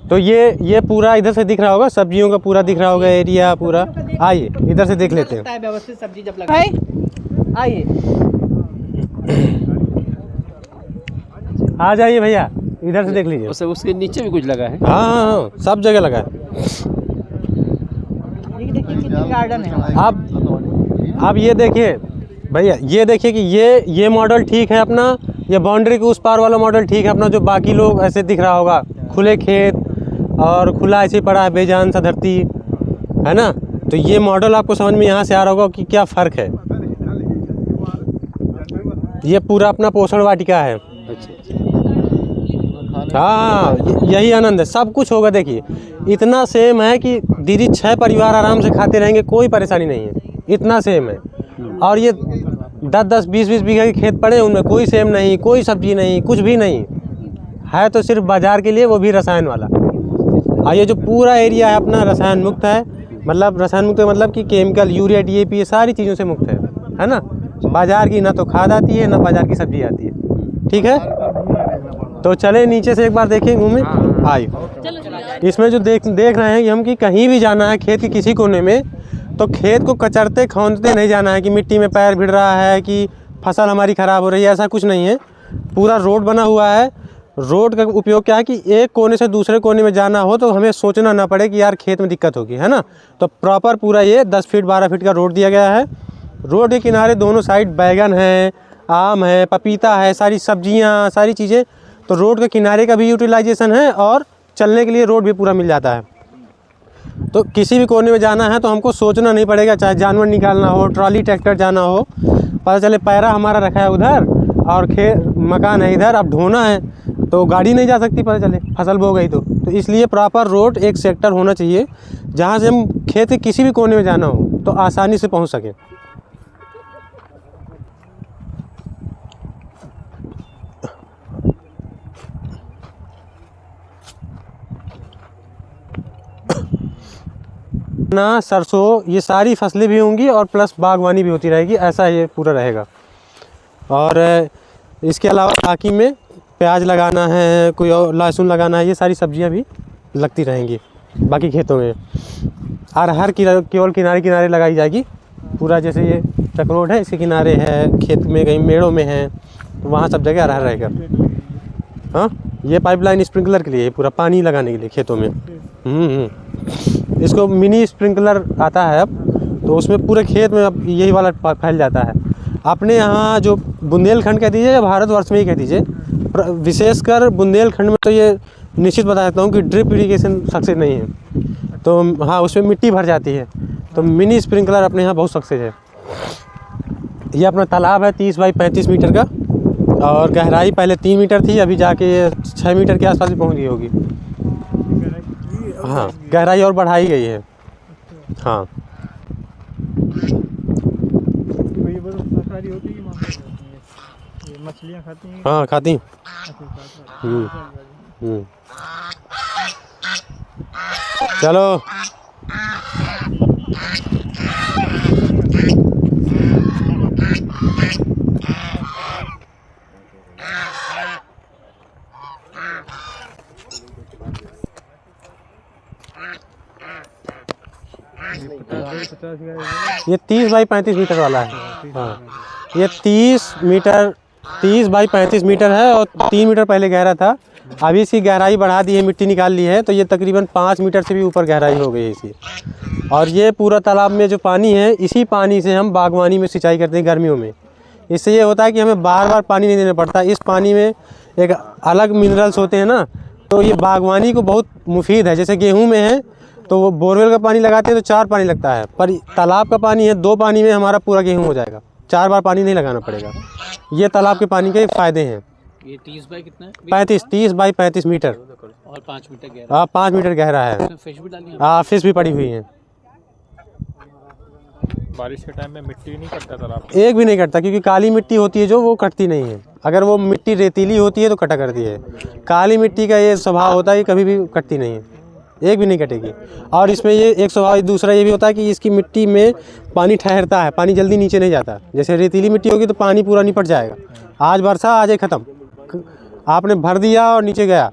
तो ये पूरा इधर से दिख रहा होगा, सब्जियों का पूरा दिख रहा होगा एरिया पूरा। आइए इधर से देख लेते हैं। व्यवस्थित सब्जी जब लगाए, आइए आ जाइए भैया, इधर से देख लीजिए। उसके नीचे भी कुछ लगा है। हाँ हाँ हाँ, सब जगह लगा है। गार्डन है। आप ये देखिए भैया, ये देखिए कि ये मॉडल ठीक है अपना, ये बाउंड्री के उस पार वाला मॉडल ठीक है अपना। जो बाकी लोग ऐसे दिख रहा होगा, खुले खेत और खुला ऐसे पड़ा है, बेजान सा धरती, है ना। तो ये मॉडल आपको समझ में यहाँ से आ रहा होगा कि क्या फ़र्क है। ये पूरा अपना पोषण वाटिका है। हाँ, यही आनंद है, सब कुछ होगा। देखिए इतना सेम है कि दीदी 6 परिवार आराम से खाते रहेंगे, कोई परेशानी नहीं है, इतना सेम है। और ये 10-10, 20-20 बीघा के खेत पड़े, उनमें कोई सेम नहीं, कोई सब्जी नहीं, कुछ भी नहीं है। तो सिर्फ बाज़ार के लिए, वो भी रसायन वाला। और ये जो पूरा एरिया है अपना रसायन मुक्त है, मतलब रसायन मुक्त मतलब कि केमिकल, यूरिया, DAP, ये सारी चीज़ों से मुक्त है ना। बाज़ार की ना तो खाद आती है, ना बाज़ार की सब्जी आती है, ठीक है। तो चले नीचे से एक बार देखें, घूमें। आइए, इसमें जो देख रहे हैं कि हम कि कहीं भी जाना है खेत के किसी कोने में, तो खेत को कचरते खौंदते नहीं जाना है कि मिट्टी में पैर भिड़ रहा है कि फसल हमारी ख़राब हो रही है, ऐसा कुछ नहीं है। पूरा रोड बना हुआ है। रोड का उपयोग क्या है कि एक कोने से दूसरे कोने में जाना हो तो हमें सोचना ना पड़े कि यार खेत में दिक्कत होगी, है ना। तो प्रॉपर पूरा ये 10 फीट 12 फीट का रोड दिया गया है। रोड के किनारे दोनों साइड बैगन है, आम है, पपीता है, सारी सब्जियां, सारी चीज़ें। तो रोड के किनारे का भी यूटिलाइजेशन है और चलने के लिए रोड भी पूरा मिल जाता है। तो किसी भी कोने में जाना है तो हमको सोचना नहीं पड़ेगा, चाहे जानवर निकालना हो, ट्रॉली ट्रैक्टर जाना हो, पता चले पैरा हमारा रखा है उधर और मकान है इधर, अब ढोना है तो गाड़ी नहीं जा सकती, पता चले फसल बो गई। तो इसलिए प्रॉपर रोड एक सेक्टर होना चाहिए जहाँ से हम खेत के किसी भी कोने में जाना हो तो आसानी से पहुँच सकें। ना सरसों, ये सारी फसलें भी होंगी और प्लस बागवानी भी होती रहेगी, ऐसा ये पूरा रहेगा। और इसके अलावा बाकी में प्याज लगाना है, कोई और लहसुन लगाना है, ये सारी सब्जियां भी लगती रहेंगी बाकी खेतों में। अरहर केवल किनारे किनारे लगाई जाएगी पूरा, जैसे ये ट्रक रोड है इसके किनारे है, खेत में कहीं मेड़ों में है तो वहाँ सब जगह अरहर रहेगा। हाँ, ये पाइपलाइन स्प्रिंकलर के लिए, पूरा पानी लगाने के लिए खेतों में। इसको मिनी स्प्रिंकलर आता है अब, तो उसमें पूरे खेत में अब यही वाला फैल जाता है। अपने यहाँ जो बुंदेलखंड कह दीजिए या भारतवर्ष में ही कह दीजिए, विशेषकर बुंदेलखंड में तो ये निश्चित बता देता हूँ कि ड्रिप इरिगेशन सक्सेस नहीं है। तो हाँ, उसमें मिट्टी भर जाती है, तो मिनी स्प्रिंकलर अपने यहाँ बहुत सक्सेस है। ये अपना तालाब है 30 बाई 35 मीटर का, और गहराई पहले 3 मीटर थी, अभी जाके 6 मीटर के आसपास भी पहुँच गई होगी। हाँ, गहराई और बढ़ाई गई है। हाँ, मछलियाँ खाती हैं। हाँ खाती। चलो ये 30 बाई 35 मीटर वाला है। हाँ, ये 30 बाई 35 मीटर है और 3 मीटर पहले गहरा था। अभी इसकी गहराई बढ़ा दी है, मिट्टी निकाल ली है, तो ये तकरीबन 5 मीटर से भी ऊपर गहराई हो गई है इसकी। और ये पूरा तालाब में जो पानी है, इसी पानी से हम बागवानी में सिंचाई करते हैं गर्मियों में। इससे ये होता है कि हमें बार बार पानी नहीं देना पड़ता। इस पानी में एक अलग मिनरल्स होते हैं ना, तो ये बागवानी को बहुत मुफीद है। जैसे गेहूँ में है तो वो बोरवेल का पानी लगाते हैं तो 4 पानी लगता है, पर तालाब का पानी है 2 पानी में हमारा पूरा गेहूँ हो जाएगा, 4 बार पानी नहीं लगाना पड़ेगा। ये तालाब के पानी के फ़ायदे हैं। ये 30 बाई कितना है? 30 बाई 35 मीटर और 5 मीटर गहरा। हाँ 5 मीटर गहरा है। फिश भी डाली है? हाँ फिश भी पड़ी हुई है। बारिश के टाइम में मिट्टी नहीं कटता तालाब? एक भी नहीं कटता, क्योंकि काली मिट्टी होती है जो वो कटती नहीं है। अगर वो मिट्टी रेतीली होती है तो कटा करती है। काली मिट्टी का ये स्वभाव होता है कि कभी भी कटती नहीं है, एक भी नहीं कटेगी। और इसमें ये एक स्वभाव दूसरा ये भी होता है कि इसकी मिट्टी में पानी ठहरता है, पानी जल्दी नीचे नहीं जाता। जैसे रेतीली मिट्टी होगी तो पानी पूरा निपट जाएगा, आज बरसा आज ही ख़त्म, आपने भर दिया और नीचे गया।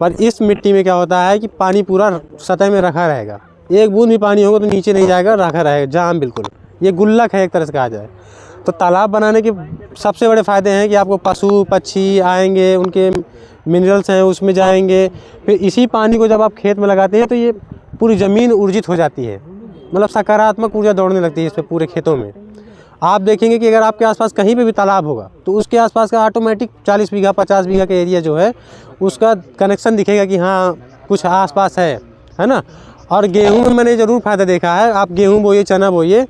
पर इस मिट्टी में क्या होता है कि पानी पूरा सतह में रखा रहेगा, एक बूंद भी पानी होगा तो नीचे नहीं जाएगा, रखा रहेगा जाम बिल्कुल। ये गुल्लक है एक तरह से कहा जाए तो। तालाब बनाने के सबसे बड़े फ़ायदे हैं कि आपको पशु पक्षी आएंगे, उनके मिनरल्स हैं उसमें जाएंगे। फिर इसी पानी को जब आप खेत में लगाते हैं तो ये पूरी ज़मीन ऊर्जित हो जाती है, मतलब सकारात्मक ऊर्जा दौड़ने लगती है इस पर पूरे खेतों में। आप देखेंगे कि अगर आपके आसपास कहीं पे भी तालाब होगा तो उसके आसपास का ऑटोमेटिक 40 बीघा 50 बीघा का एरिया जो है उसका कनेक्शन दिखेगा कि हाँ कुछ आसपास है ना। और गेहूं में मैंने ज़रूर फ़ायदा देखा है। आप गेहूं बोइए, चना बोइए,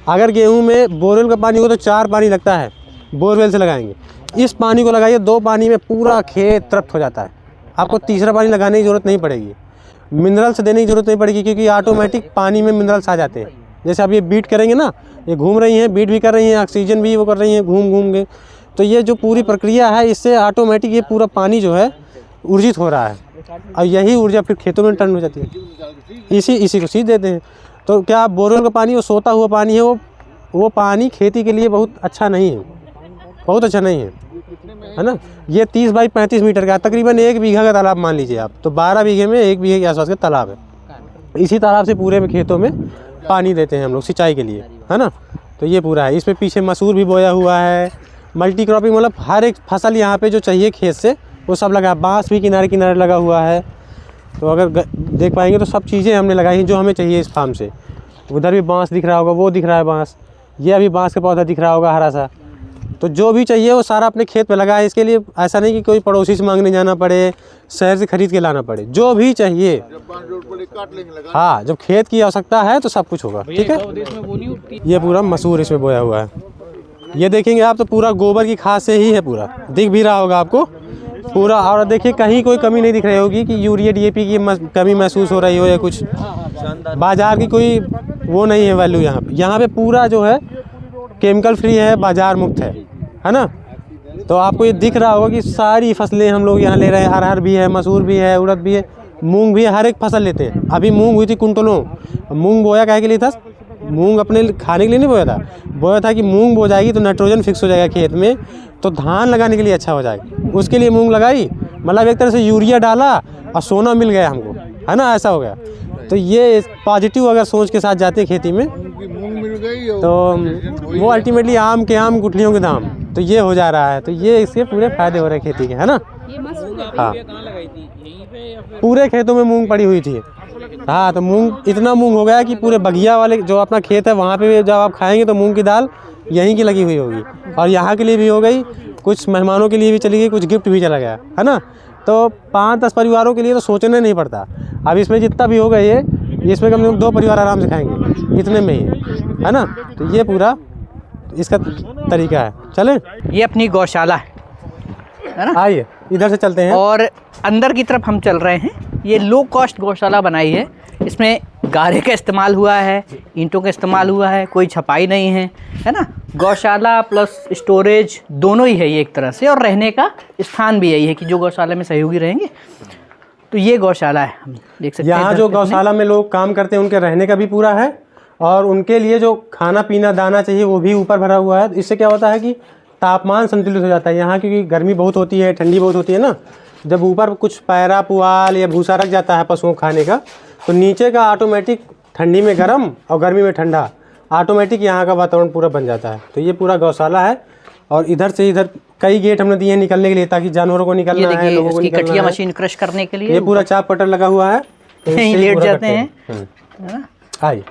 अगर गेहूं में बोरवेल का पानी हो तो 4 पानी लगता है, बोरवेल से लगाएंगे। इस पानी को लगाइए 2 पानी में पूरा खेत तृप्त हो जाता है, आपको तीसरा पानी लगाने की ज़रूरत नहीं पड़ेगी, मिनरल्स देने की ज़रूरत नहीं पड़ेगी, क्योंकि ऑटोमेटिक पानी में मिनरल्स आ जाते हैं। जैसे अब ये बीट करेंगे ना, ये घूम रही हैं, बीट भी कर रही हैं, ऑक्सीजन भी वो कर रही हैं घूम घूम के, तो ये जो पूरी प्रक्रिया है इससे ऑटोमेटिक ये पूरा पानी जो है ऊर्जित हो रहा है और यही ऊर्जा फिर खेतों में टर्न हो जाती है। इसी को सीध देते हैं। तो क्या बोरवेल का पानी वो सोता हुआ पानी है, वो पानी खेती के लिए बहुत अच्छा नहीं है, बहुत अच्छा नहीं है ना। ये 30 बाई 35 मीटर का तकरीबन 1 बीघा का तालाब मान लीजिए आप, तो 12 बीघे में 1 बीघे के आसपास का तालाब है। इसी तालाब से पूरे में खेतों में पानी देते हैं हम लोग सिंचाई के लिए, है ना। तो ये पूरा है। इसमें पीछे मसूर भी बोया हुआ है, मल्टी क्रॉपिंग, मतलब हर एक फसल यहाँ पे जो चाहिए खेत से वो सब लगा। बांस भी किनारे किनारे लगा हुआ है, तो अगर देख पाएंगे तो सब चीज़ें हमने लगाई हैं जो हमें चाहिए इस फार्म से। उधर भी बांस दिख रहा होगा, वो दिख रहा है बांस, ये अभी बांस का पौधा दिख रहा होगा हरा सा। तो जो भी चाहिए वो सारा अपने खेत पे लगा है। इसके लिए ऐसा नहीं कि कोई पड़ोसी से मांगने जाना पड़े, शहर से खरीद के लाना पड़े, जो भी चाहिए। हाँ, जब खेत की आवश्यकता है तो सब कुछ होगा, ठीक है। ये पूरा मसूर इसमें बोया हुआ है, ये देखेंगे आप तो पूरा गोबर की खाद से ही है, पूरा दिख भी रहा होगा आपको पूरा। और देखिए कहीं कोई कमी नहीं दिख रही होगी कि यूरिया DAP की कमी महसूस हो रही हो या कुछ, बाजार की कोई वो नहीं है वैल्यू यहाँ पे पूरा जो है केमिकल फ्री है, बाजार मुक्त है ना। तो आपको ये दिख रहा होगा कि सारी फसलें हम लोग यहाँ ले रहे हैं, अरहर भी है, मसूर भी है, उड़द भी है, मूंग भी है, हर एक फसल लेते हैं। अभी मूंग हुई थी कुंटलों, मूंग बोया काहे के लिए था, मूंग अपने खाने के लिए नहीं बोया था कि मूंग बो जाएगी तो नाइट्रोजन फिक्स हो जाएगा खेत में, तो धान लगाने के लिए अच्छा हो जाएगा, उसके लिए मूंग लगाई। मतलब एक तरह से यूरिया डाला और सोना मिल गया हमको, है ना, ऐसा हो गया। तो ये पॉजिटिव अगर सोच के साथ जाते हैं खेती में तो वो अल्टीमेटली आम के आम गुठलियों के दाम, तो ये हो जा रहा है। तो ये इसके पूरे फायदे हो रहे हैं खेती के, है ना। हाँ, पूरे खेतों में मूंग पड़ी हुई थी। हाँ, तो मूंग इतना मूंग हो गया कि पूरे बगिया वाले जो अपना खेत है वहाँ पे जब आप खाएंगे तो मूंग की दाल यहीं की लगी हुई होगी, और यहाँ के लिए भी हो गई, कुछ मेहमानों के लिए भी चली गई, कुछ गिफ्ट भी चला गया, है ना। तो 5-10 परिवारों के लिए तो सोचना नहीं पड़ता। अब इसमें जितना भी होगा ये इसमें कम से कम 2 परिवार आराम से खाएंगे, इतने में ही, है ना। तो ये पूरा इसका तरीका है। चलें, ये अपनी गौशाला है ना। आइए इधर से चलते हैं और अंदर की तरफ हम चल रहे हैं। ये लो कॉस्ट गौशाला बनाई है, इसमें गारे का इस्तेमाल हुआ है, ईंटों का इस्तेमाल हुआ है, कोई छपाई नहीं है ना। गौशाला प्लस स्टोरेज दोनों ही है ये एक तरह से, और रहने का स्थान भी यही है कि जो गौशाला में सहयोगी रहेंगे। तो ये गौशाला है, हम देख सकते हैं। यहाँ जो गौशाला में लोग काम करते हैं उनके रहने का भी पूरा है, और उनके लिए जो खाना पीना दाना चाहिए वो भी ऊपर भरा हुआ है। इससे क्या होता है कि तापमान संतुलित हो जाता है यहाँ, क्योंकि गर्मी बहुत होती है, ठंडी बहुत होती है ना। जब ऊपर कुछ पैरा पुआल या भूसा रख जाता है पशुओं खाने का, तो नीचे का ऑटोमेटिक ठंडी में गर्म और गर्मी में ठंडा, ऑटोमेटिक यहाँ का वातावरण पूरा बन जाता है। तो ये पूरा गौशाला है, और इधर से इधर कई गेट हमने दिए हैं निकलने के लिए, ताकि जानवरों को निकलना है, लोगों को निकलना है। मशीन क्रश करने के लिए ये पूरा चाप कटर लगा हुआ है, तो लेट जाते हैं। आइए,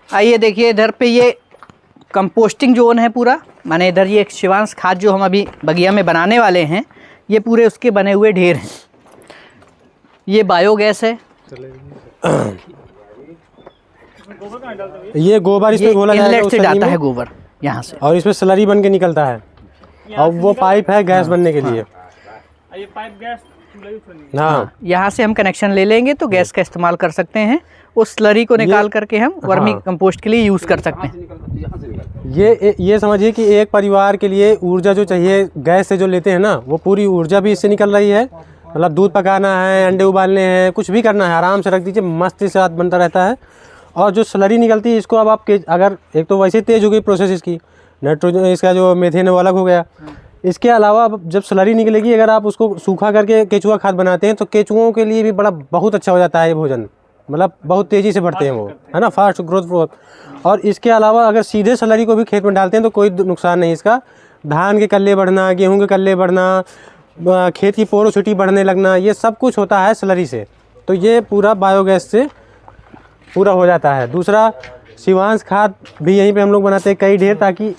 आइए देखिए इधर पे ये कंपोस्टिंग जोन है पूरा, माने इधर ये शिवांश खाद जो हम अभी बगिया में बनाने वाले हैं, ये पूरे उसके बने हुए ढेर हैं। ये बायोगैस है, ये गोबर इसमें घोला जाएगा इनलेट उस से स्लरी जाता में, है गोबर यहाँ से, और इसमें स्लरी बन के निकलता है, और वो पाइप है गैस बनने के लिए। हाँ, यहाँ से हम कनेक्शन ले लेंगे तो गैस का इस्तेमाल कर सकते हैं। उस स्लरी को निकाल करके हम वर्मी कंपोस्ट के लिए यूज़ कर सकते हैं। ये समझिए कि एक परिवार के लिए ऊर्जा जो चाहिए गैस से जो लेते हैं ना, वो पूरी ऊर्जा भी इससे निकल रही है। मतलब दूध पकाना है, अंडे उबालने हैं, कुछ भी करना है, आराम से रख दीजिए, मस्ती से बनता रहता है। और जो स्लरी निकलती है इसको अब आप अगर एक तो वैसे तेज़ हो गई प्रोसेस इसकी, नाइट्रोजन इसका जो मीथेन है वो अलग हो गया। इसके अलावा अब जब स्लरी निकलेगी, अगर आप उसको सूखा करके केचुआ खाद बनाते हैं तो केचुओं के लिए भी बहुत अच्छा हो जाता है ये भोजन। मतलब बहुत तेज़ी से बढ़ते हैं वो, है ना, फास्ट ग्रोथ। और इसके अलावा अगर सीधे स्लरी को भी खेत में डालते हैं तो कोई नुकसान नहीं इसका। धान के कल्ले बढ़ना, गेहूं के कल्ले बढ़ना, खेत की पोरोसिटी बढ़ने लगना, ये सब कुछ होता है स्लरी से। तो ये पूरा बायोगैस से पूरा हो जाता है। दूसरा, शिवांश खाद भी यहीं पे हम लोग बनाते हैं कई ढेर, ताकि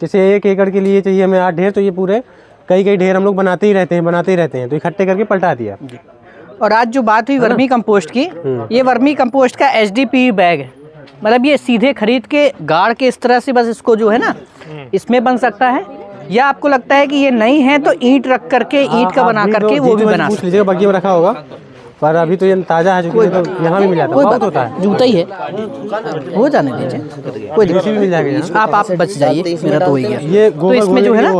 जैसे 1 एकड़ के लिए चाहिए हमें 8 ढेर, तो ये पूरे कई ढेर हम लोग बनाते ही रहते हैं, तो इकट्ठे करके पलटा दिया। और आज जो बात हुई वर्मी कंपोस्ट की, ये वर्मी कंपोस्ट का HDPE बैग है। मतलब ये सीधे खरीद के गाड़ के इस तरह से बस इसको जो है ना इसमें बन सकता है, या आपको लगता है कि ये नहीं है तो ईंट रख करके ईंट का बना करके वो भी बना सकते हैं। बाकी में रखा होगा, पर अभी तो ये ताज़ा है, तो यहाँ भी मिल जाता है, बहुत होता है। जूता ही है, हो जाने दीजिए, कोई दिक्कत भी मिल जाएगा। आप बच जाइए, मेरा तो हो गया। ये तो इसमें जो है ना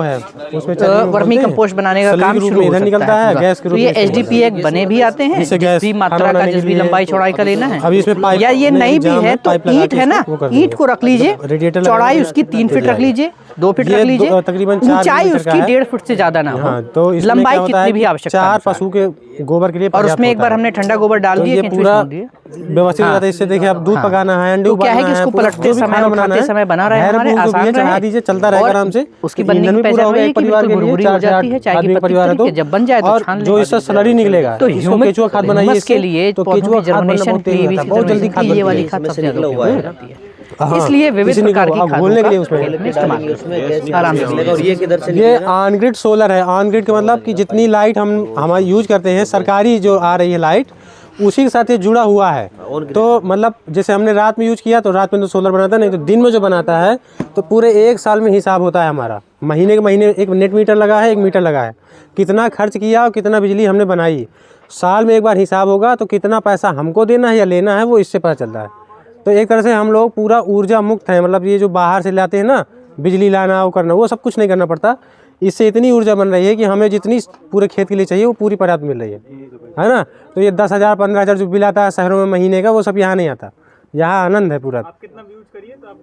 उसमें वर्मी कंपोस्ट बनाने का काम शुरू हो निकलता है गैस के तो ये HDPE बने भी आते हैं, जिस भी मात्रा का, जिस भी लंबाई चौड़ाई का लेना है। अभी इसमें या ये नहीं भी है तो ईंट है ना, ईंट को रख लीजिए, चौड़ाई उसकी 3 फीट रख लीजिए, 2 फीट रख लीजिए, तकरीबन ऊंचाई उसकी 1.5 फीट से ज्यादा ना हो, तो लंबाई कितनी भी आवश्यकता 4 पशु के गोबर के लिए, और उसमें एक बार हमने ठंडा गोबर डाल दिया, ये पूरा व्यवस्थित हो जाता है। इससे देखिए आप दूध पकाना है, अंडे क्या है कि उसको पलटते समय उठाते समय बना रहे हमारे आसान चढ़ा दीजिए, चलता रहेगा आराम से। उसकी बनने की पहचान है कि परिवार के लिए 4 से 8 आदमी का परिवार है, तो जब बन जाए तो छान जो इससे स्लरी निकलेगा तो केचुआ खाद बनाइए इसके लिए, तो केचुआ जर्मिनेशन के लिए बहुत जल्दी खाद ये वाली खाद सबसे ज्यादा उपयोग हो जाती है। इसलिए विभिन्न प्रकार की खादों घोलने के लिए उसमें इस्तेमाल आराम से। ये ऑन ग्रिड सोलर है। ऑन ग्रिड का मतलब कि जितनी लाइट हम यूज करते हैं, सरकारी जो आ रही है लाइट, उसी के साथ ये जुड़ा हुआ है। तो मतलब जैसे हमने रात में यूज किया तो रात में तो सोलर बनाता है, नहीं तो दिन में जो बनाता है तो पूरे 1 साल में हिसाब होता है हमारा। महीने के महीने एक नेट मीटर लगा है, 1 मीटर लगा है, कितना खर्च किया और कितना बिजली हमने बनाई, साल में एक बार हिसाब होगा। तो कितना पैसा हमको देना है या लेना है वो इससे पता चलता है। तो एक तरह से हम लोग पूरा ऊर्जा मुक्त हैं। मतलब ये जो बाहर से लाते हैं ना, बिजली लाना वो करना, वो सब कुछ नहीं करना पड़ता। इससे इतनी ऊर्जा बन रही है कि हमें जितनी पूरे खेत के लिए चाहिए वो पूरी पर्याप्त मिल रही है ना। तो ये 10,000 15,000 जो बिल आता है शहरों में महीने का, वो सब यहाँ नहीं आता। यहाँ आनंद है पूरा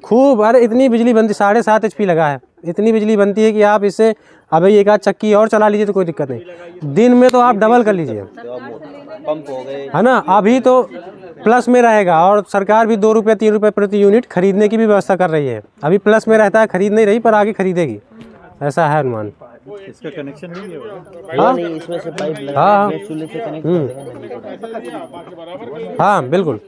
खूब। अरे इतनी बिजली बनती, 7.5 HP लगा है, इतनी बिजली बनती है कि आप इससे अभी एक आध चक्की और चला लीजिए तो कोई दिक्कत नहीं। दिन में तो आप डबल कर लीजिए, है ना। अभी तो प्लस में रहेगा, और सरकार भी 2 रुपये 3 रुपये प्रति यूनिट खरीदने की भी व्यवस्था कर रही है। अभी प्लस में रहता है, खरीद नहीं रही, पर आगे खरीदेगी, ऐसा है अनुमान। इसका कनेक्शन नहीं है? हाँ, इसमें से पाइप लगा हाँ, चूल्हे से कनेक्ट हाँ बिल्कुल।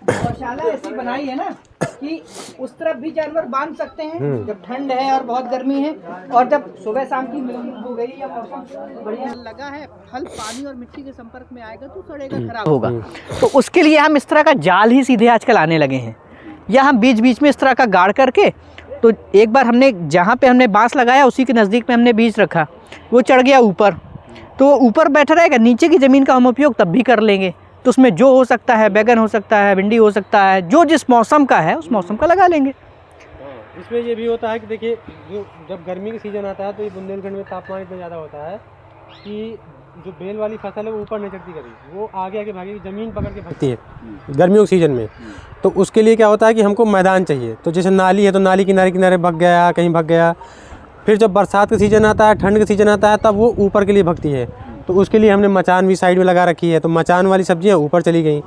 गौशाला ऐसी बनाई है ना कि उस तरफ भी जानवर बांध सकते हैं जब ठंड है और बहुत गर्मी है, और जब सुबह शाम की मिल्किंग हो गई या मौसम बढ़िया लगा है, फल पानी और मिट्टी के संपर्क में आएगा तो सड़ेगा, खराब होगा। तो उसके लिए हम इस तरह का जाल ही सीधे आजकल आने लगे हैं, या हम बीच बीच में इस तरह का गाड़ करके, तो एक बार हमने जहाँ पे हमने बांस लगाया उसी के नज़दीक में हमने बीज रखा, वो चढ़ गया ऊपर, तो ऊपर बैठा रहेगा, नीचे की ज़मीन का हम उपयोग तब भी कर लेंगे। तो उसमें जो हो सकता है, बैगन हो सकता है, भिंडी हो सकता है, जो जिस मौसम का है उस मौसम का लगा लेंगे। इसमें ये भी होता है कि देखिए, जब गर्मी का सीज़न आता है तो ये बुंदेलखंड में तापमान इतना ज़्यादा होता है कि जो बेल वाली फसल है वो ऊपर नहीं चढ़ती कभी, वो आगे आगे भागेगी, ज़मीन पकड़ के भागती है गर्मियों के सीज़न में। तो उसके लिए क्या होता है कि हमको मैदान चाहिए। तो जैसे नाली है तो नाली किनारे किनारे भग गया, कहीं भग गया। फिर जब बरसात का सीज़न आता है, ठंड का सीज़न आता है, तब वो ऊपर के लिए भगती है। तो उसके लिए हमने मचान भी साइड में लगा रखी है, तो मचान वाली सब्जियां ऊपर चली गई।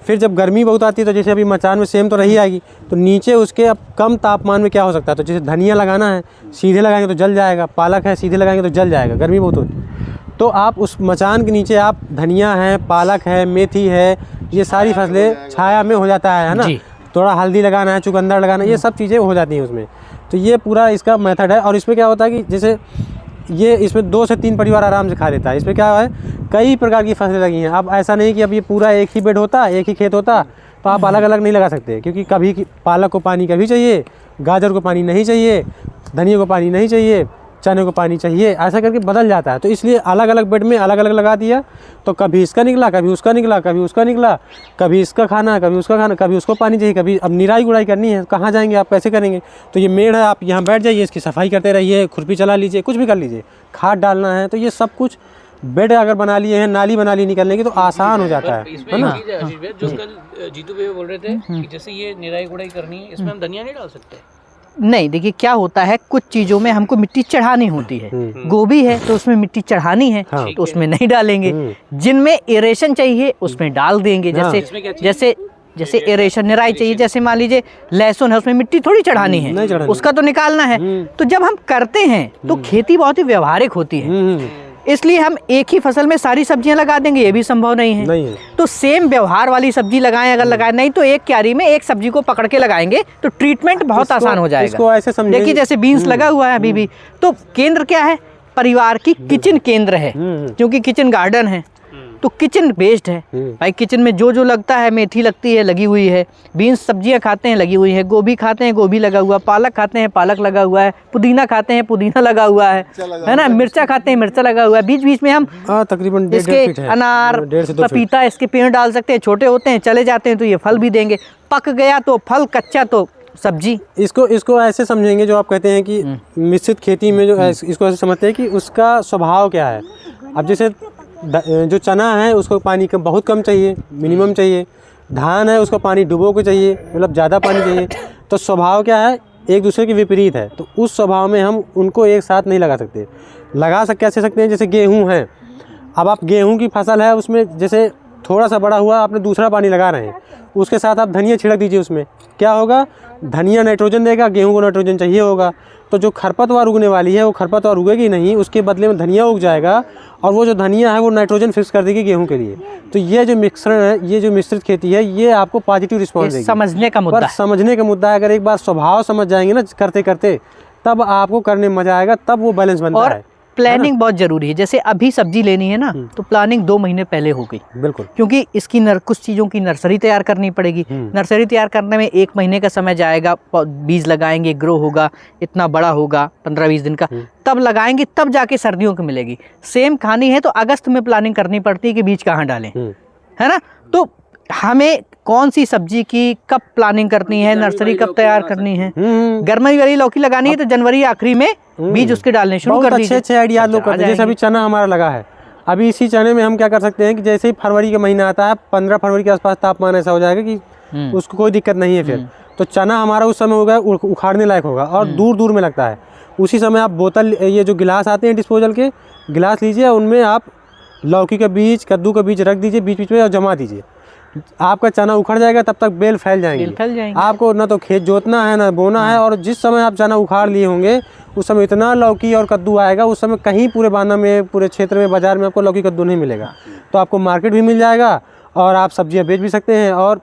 फिर जब गर्मी बहुत आती है तो जैसे अभी मचान में सेम तो रही आएगी, तो नीचे उसके अब कम तापमान में क्या हो सकता है, तो जैसे धनिया लगाना है सीधे लगाएंगे तो जल जाएगा, पालक है सीधे लगाएंगे तो जल जाएगा, गर्मी बहुत होती है। तो आप उस मचान के नीचे आप धनिया है, पालक है, मेथी है, ये सारी फसलें छाया में हो जाता है ना। थोड़ा हल्दी लगाना है, चुकंदर लगाना है, ये सब चीज़ें हो जाती हैं उसमें। तो ये पूरा इसका मेथड है। और इसमें क्या होता है कि जैसे ये इसमें 2 से 3 परिवार आराम से खा लेता है। इसमें क्या है, कई प्रकार की फसलें लगी हैं। अब ऐसा नहीं कि अब ये पूरा एक ही बेड होता, एक ही खेत होता, तो आप अलग अलग नहीं लगा सकते, क्योंकि कभी पालक को पानी कभी चाहिए, गाजर को पानी नहीं चाहिए, धनिया को पानी नहीं चाहिए, चने को पानी चाहिए, ऐसा करके बदल जाता है। तो इसलिए अलग अलग बेड में अलग अलग लगा दिया, तो कभी इसका निकला, कभी उसका निकला, कभी उसका निकला, कभी इसका खाना, कभी उसका खाना, कभी उसको पानी चाहिए, कभी अब निराई गुड़ाई करनी है, कहाँ जाएंगे आप, कैसे करेंगे। तो ये मेड़ है, आप यहाँ बैठ जाइए, इसकी सफाई करते रहिए, खुरपी चला लीजिए, कुछ भी कर लीजिए, खाद डालना है, तो ये सब कुछ बेड अगर बना लिए हैं, नाली बना ली निकलने की, तो आसान हो जाता है ना। जो कल जीतू भैया बोल रहे थे कि जैसे ये निराई गुड़ाई करनी है, इसमें हम धनिया नहीं डाल सकते? नहीं, देखिए क्या होता है, कुछ चीज़ों में हमको मिट्टी चढ़ानी होती है। गोभी है तो उसमें मिट्टी चढ़ानी है, तो उसमें नहीं डालेंगे। जिनमें एरेशन चाहिए उसमें डाल देंगे। जैसे एरेशन निराई चाहिए, जैसे मान लीजिए लहसुन है, उसमें मिट्टी थोड़ी चढ़ानी है, उसका तो निकालना है। तो जब हम करते हैं तो खेती बहुत ही व्यवहारिक होती है, इसलिए हम एक ही फसल में सारी सब्जियां लगा देंगे ये भी संभव नहीं है। तो सेम व्यवहार वाली सब्जी लगाएं, अगर लगाएं, नहीं तो एक क्यारी में एक सब्जी को पकड़ के लगाएंगे तो ट्रीटमेंट बहुत आसान हो जाएगा। इसको ऐसे समझिए, देखिए जैसे बीन्स लगा हुआ है अभी भी, तो केंद्र क्या है, परिवार की किचन केंद्र है, क्योंकि किचन गार्डन है तो किचन बेस्ड है भाई। किचन में जो जो लगता है, मेथी लगती है, लगी हुई है, बीन्स सब्जियां खाते हैं, लगी हुई है, गोभी खाते हैं, गोभी लगा हुआ, पालक खाते हैं, पालक लगा हुआ है, पुदीना खाते हैं, पुदीना लगा हुआ है ना, मिर्चा खाते हैं, मिर्चा लगा हुआ है। बीच बीच में हम तकरीबन इसके अनार, पपीता, इसके पेड़ डाल सकते हैं, छोटे होते हैं, चले जाते हैं तो ये फल भी देंगे, पक गया तो फल, कच्चा तो सब्जी। इसको ऐसे समझेंगे, जो आप कहते हैं कि मिश्रित खेती में जो इसको ऐसे समझते हैं कि उसका स्वभाव क्या है। अब जैसे जो चना है उसको पानी बहुत कम चाहिए, मिनिमम चाहिए। धान है उसको पानी डुबो के चाहिए, मतलब ज़्यादा पानी चाहिए। तो स्वभाव क्या है, एक दूसरे के विपरीत है। तो उस स्वभाव में हम उनको एक साथ नहीं लगा सकते। कैसे सकते हैं, जैसे गेहूँ है, अब आप गेहूँ की फसल है, उसमें जैसे थोड़ा सा बड़ा हुआ, आपने दूसरा पानी लगा रहे हैं, उसके साथ आप धनिया छिड़क दीजिए, उसमें क्या होगा, धनिया नाइट्रोजन देगा, गेहूं को नाइट्रोजन चाहिए होगा। तो जो खरपतवार उगने वाली है वो खरपतवार उगेगी नहीं, उसके बदले में धनिया उग जाएगा, और वो जो धनिया है वो नाइट्रोजन फिक्स कर देगी गेहूं के लिए। तो ये जो मिश्रण है, ये जो मिश्रित खेती है, ये आपको पॉजिटिव रिस्पॉन्स देगी। समझने का मुद्दा, समझने का मुद्दा है। अगर एक बार स्वभाव समझ जाएंगे ना करते करते, तब आपको करने में मजा आएगा, तब वो बैलेंस बनता है। प्लानिंग बहुत जरूरी है। जैसे अभी सब्जी लेनी है ना, तो प्लानिंग 2 महीने पहले हो गई, बिल्कुल, क्योंकि इसकी कुछ चीज़ों की नर्सरी तैयार करनी पड़ेगी। नर्सरी तैयार करने में 1 महीने का समय जाएगा, बीज लगाएंगे, ग्रो होगा, इतना बड़ा होगा 15-20 दिन का, तब लगाएंगे, तब जाके सर्दियों को मिलेगी। सेम खानी है तो अगस्त में प्लानिंग करनी पड़ती है कि बीज कहाँ डालें, है ना। तो हमें कौन सी सब्जी की कब प्लानिंग करनी है, नर्सरी कब तैयार करनी है। गर्मी वाली लौकी लगानी है तो जनवरी आखिरी में बीज उसके डालने शुरू कर दीजिए। अच्छे आइडिया लोग करते हैं। जैसे अभी चना हमारा लगा है, अभी इसी चने में हम क्या कर सकते हैं कि जैसे ही फरवरी का महीना आता है, 15 फरवरी के आसपास तापमान ऐसा हो जाएगा कि उसको कोई दिक्कत नहीं है फिर, तो चना हमारा उस समय होगा उखाड़ने लायक होगा, और दूर दूर में लगता है। उसी समय आप बोतल, ये जो गिलास आते हैं डिस्पोजल के गिलास लीजिए, उनमें आप लौकी का बीज, कद्दू का बीज रख दीजिए बीच बीच में और जमा दीजिए। आपका चना उखड़ जाएगा, तब तक बेल फैल जाएंगे। आपको ना तो खेत जोतना है ना बोना है, और जिस समय आप चना उखाड़ लिए होंगे उस समय इतना लौकी और कद्दू आएगा, उस समय कहीं पूरे बांदा में, पूरे क्षेत्र में, बाजार में आपको लौकी कद्दू नहीं मिलेगा। तो आपको मार्केट भी मिल जाएगा और आप सब्जियां बेच भी सकते हैं। और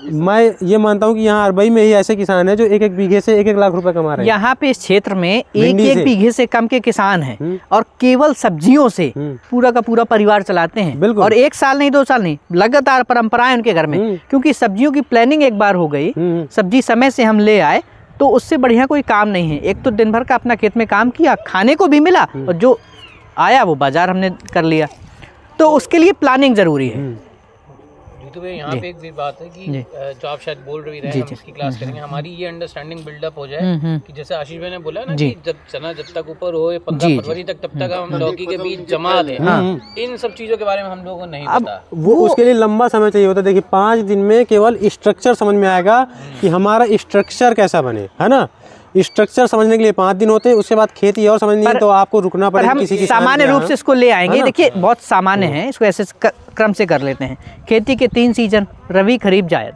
मैं ये मानता हूँ कि यहाँ अरबई में ही ऐसे किसान हैं जो 1-1 बीघे से 1-1 लाख रुपए कमा रहे हैं। यहाँ पे इस क्षेत्र में 1-1 बीघे से कम के किसान हैं, और केवल सब्जियों से पूरा का पूरा परिवार चलाते हैं। और 1 साल नहीं, 2 साल नहीं, लगातार परंपराएं उनके घर में, क्योंकि सब्जियों की प्लानिंग एक बार हो गई, सब्जी समय से हम ले आए, तो उससे बढ़िया कोई काम नहीं है। एक तो दिन भर का अपना खेत में काम किया, खाने को भी मिला, और जो आया वो बाजार हमने कर लिया। तो उसके लिए प्लानिंग जरूरी है। तो यहाँ पे एक भी बात है कि जो आप शायद बोल रही रहे हैं, हम इसकी क्लास करेंगे, हमारी ये अंडरस्टैंडिंग बिल्डअप हो जाए कि जैसे आशीष भाई ने बोला ना कि जब चना जब तक ऊपर हो 15 फरवरी तक, तब तक हम लौकी के बीज जमा दें। इन सब चीजों के बारे में हम लोगों को नहीं पता। वो उसके लिए लंबा समय चाहिए होता है। देखिए 5 दिन में केवल स्ट्रक्चर समझ में आएगा कि हमारा स्ट्रक्चर कैसा बने, है ना। स्ट्रक्चर समझने के लिए 5 दिन होते हैं, उसके बाद खेती और समझनी है तो आपको रुकना पड़ेगा। हम सामान्य रूप से इसको ले आएंगे। देखिए बहुत सामान्य है, इसको ऐसे क्रम से कर लेते हैं। खेती के 3 सीजन, रबी, खरीफ, जायद।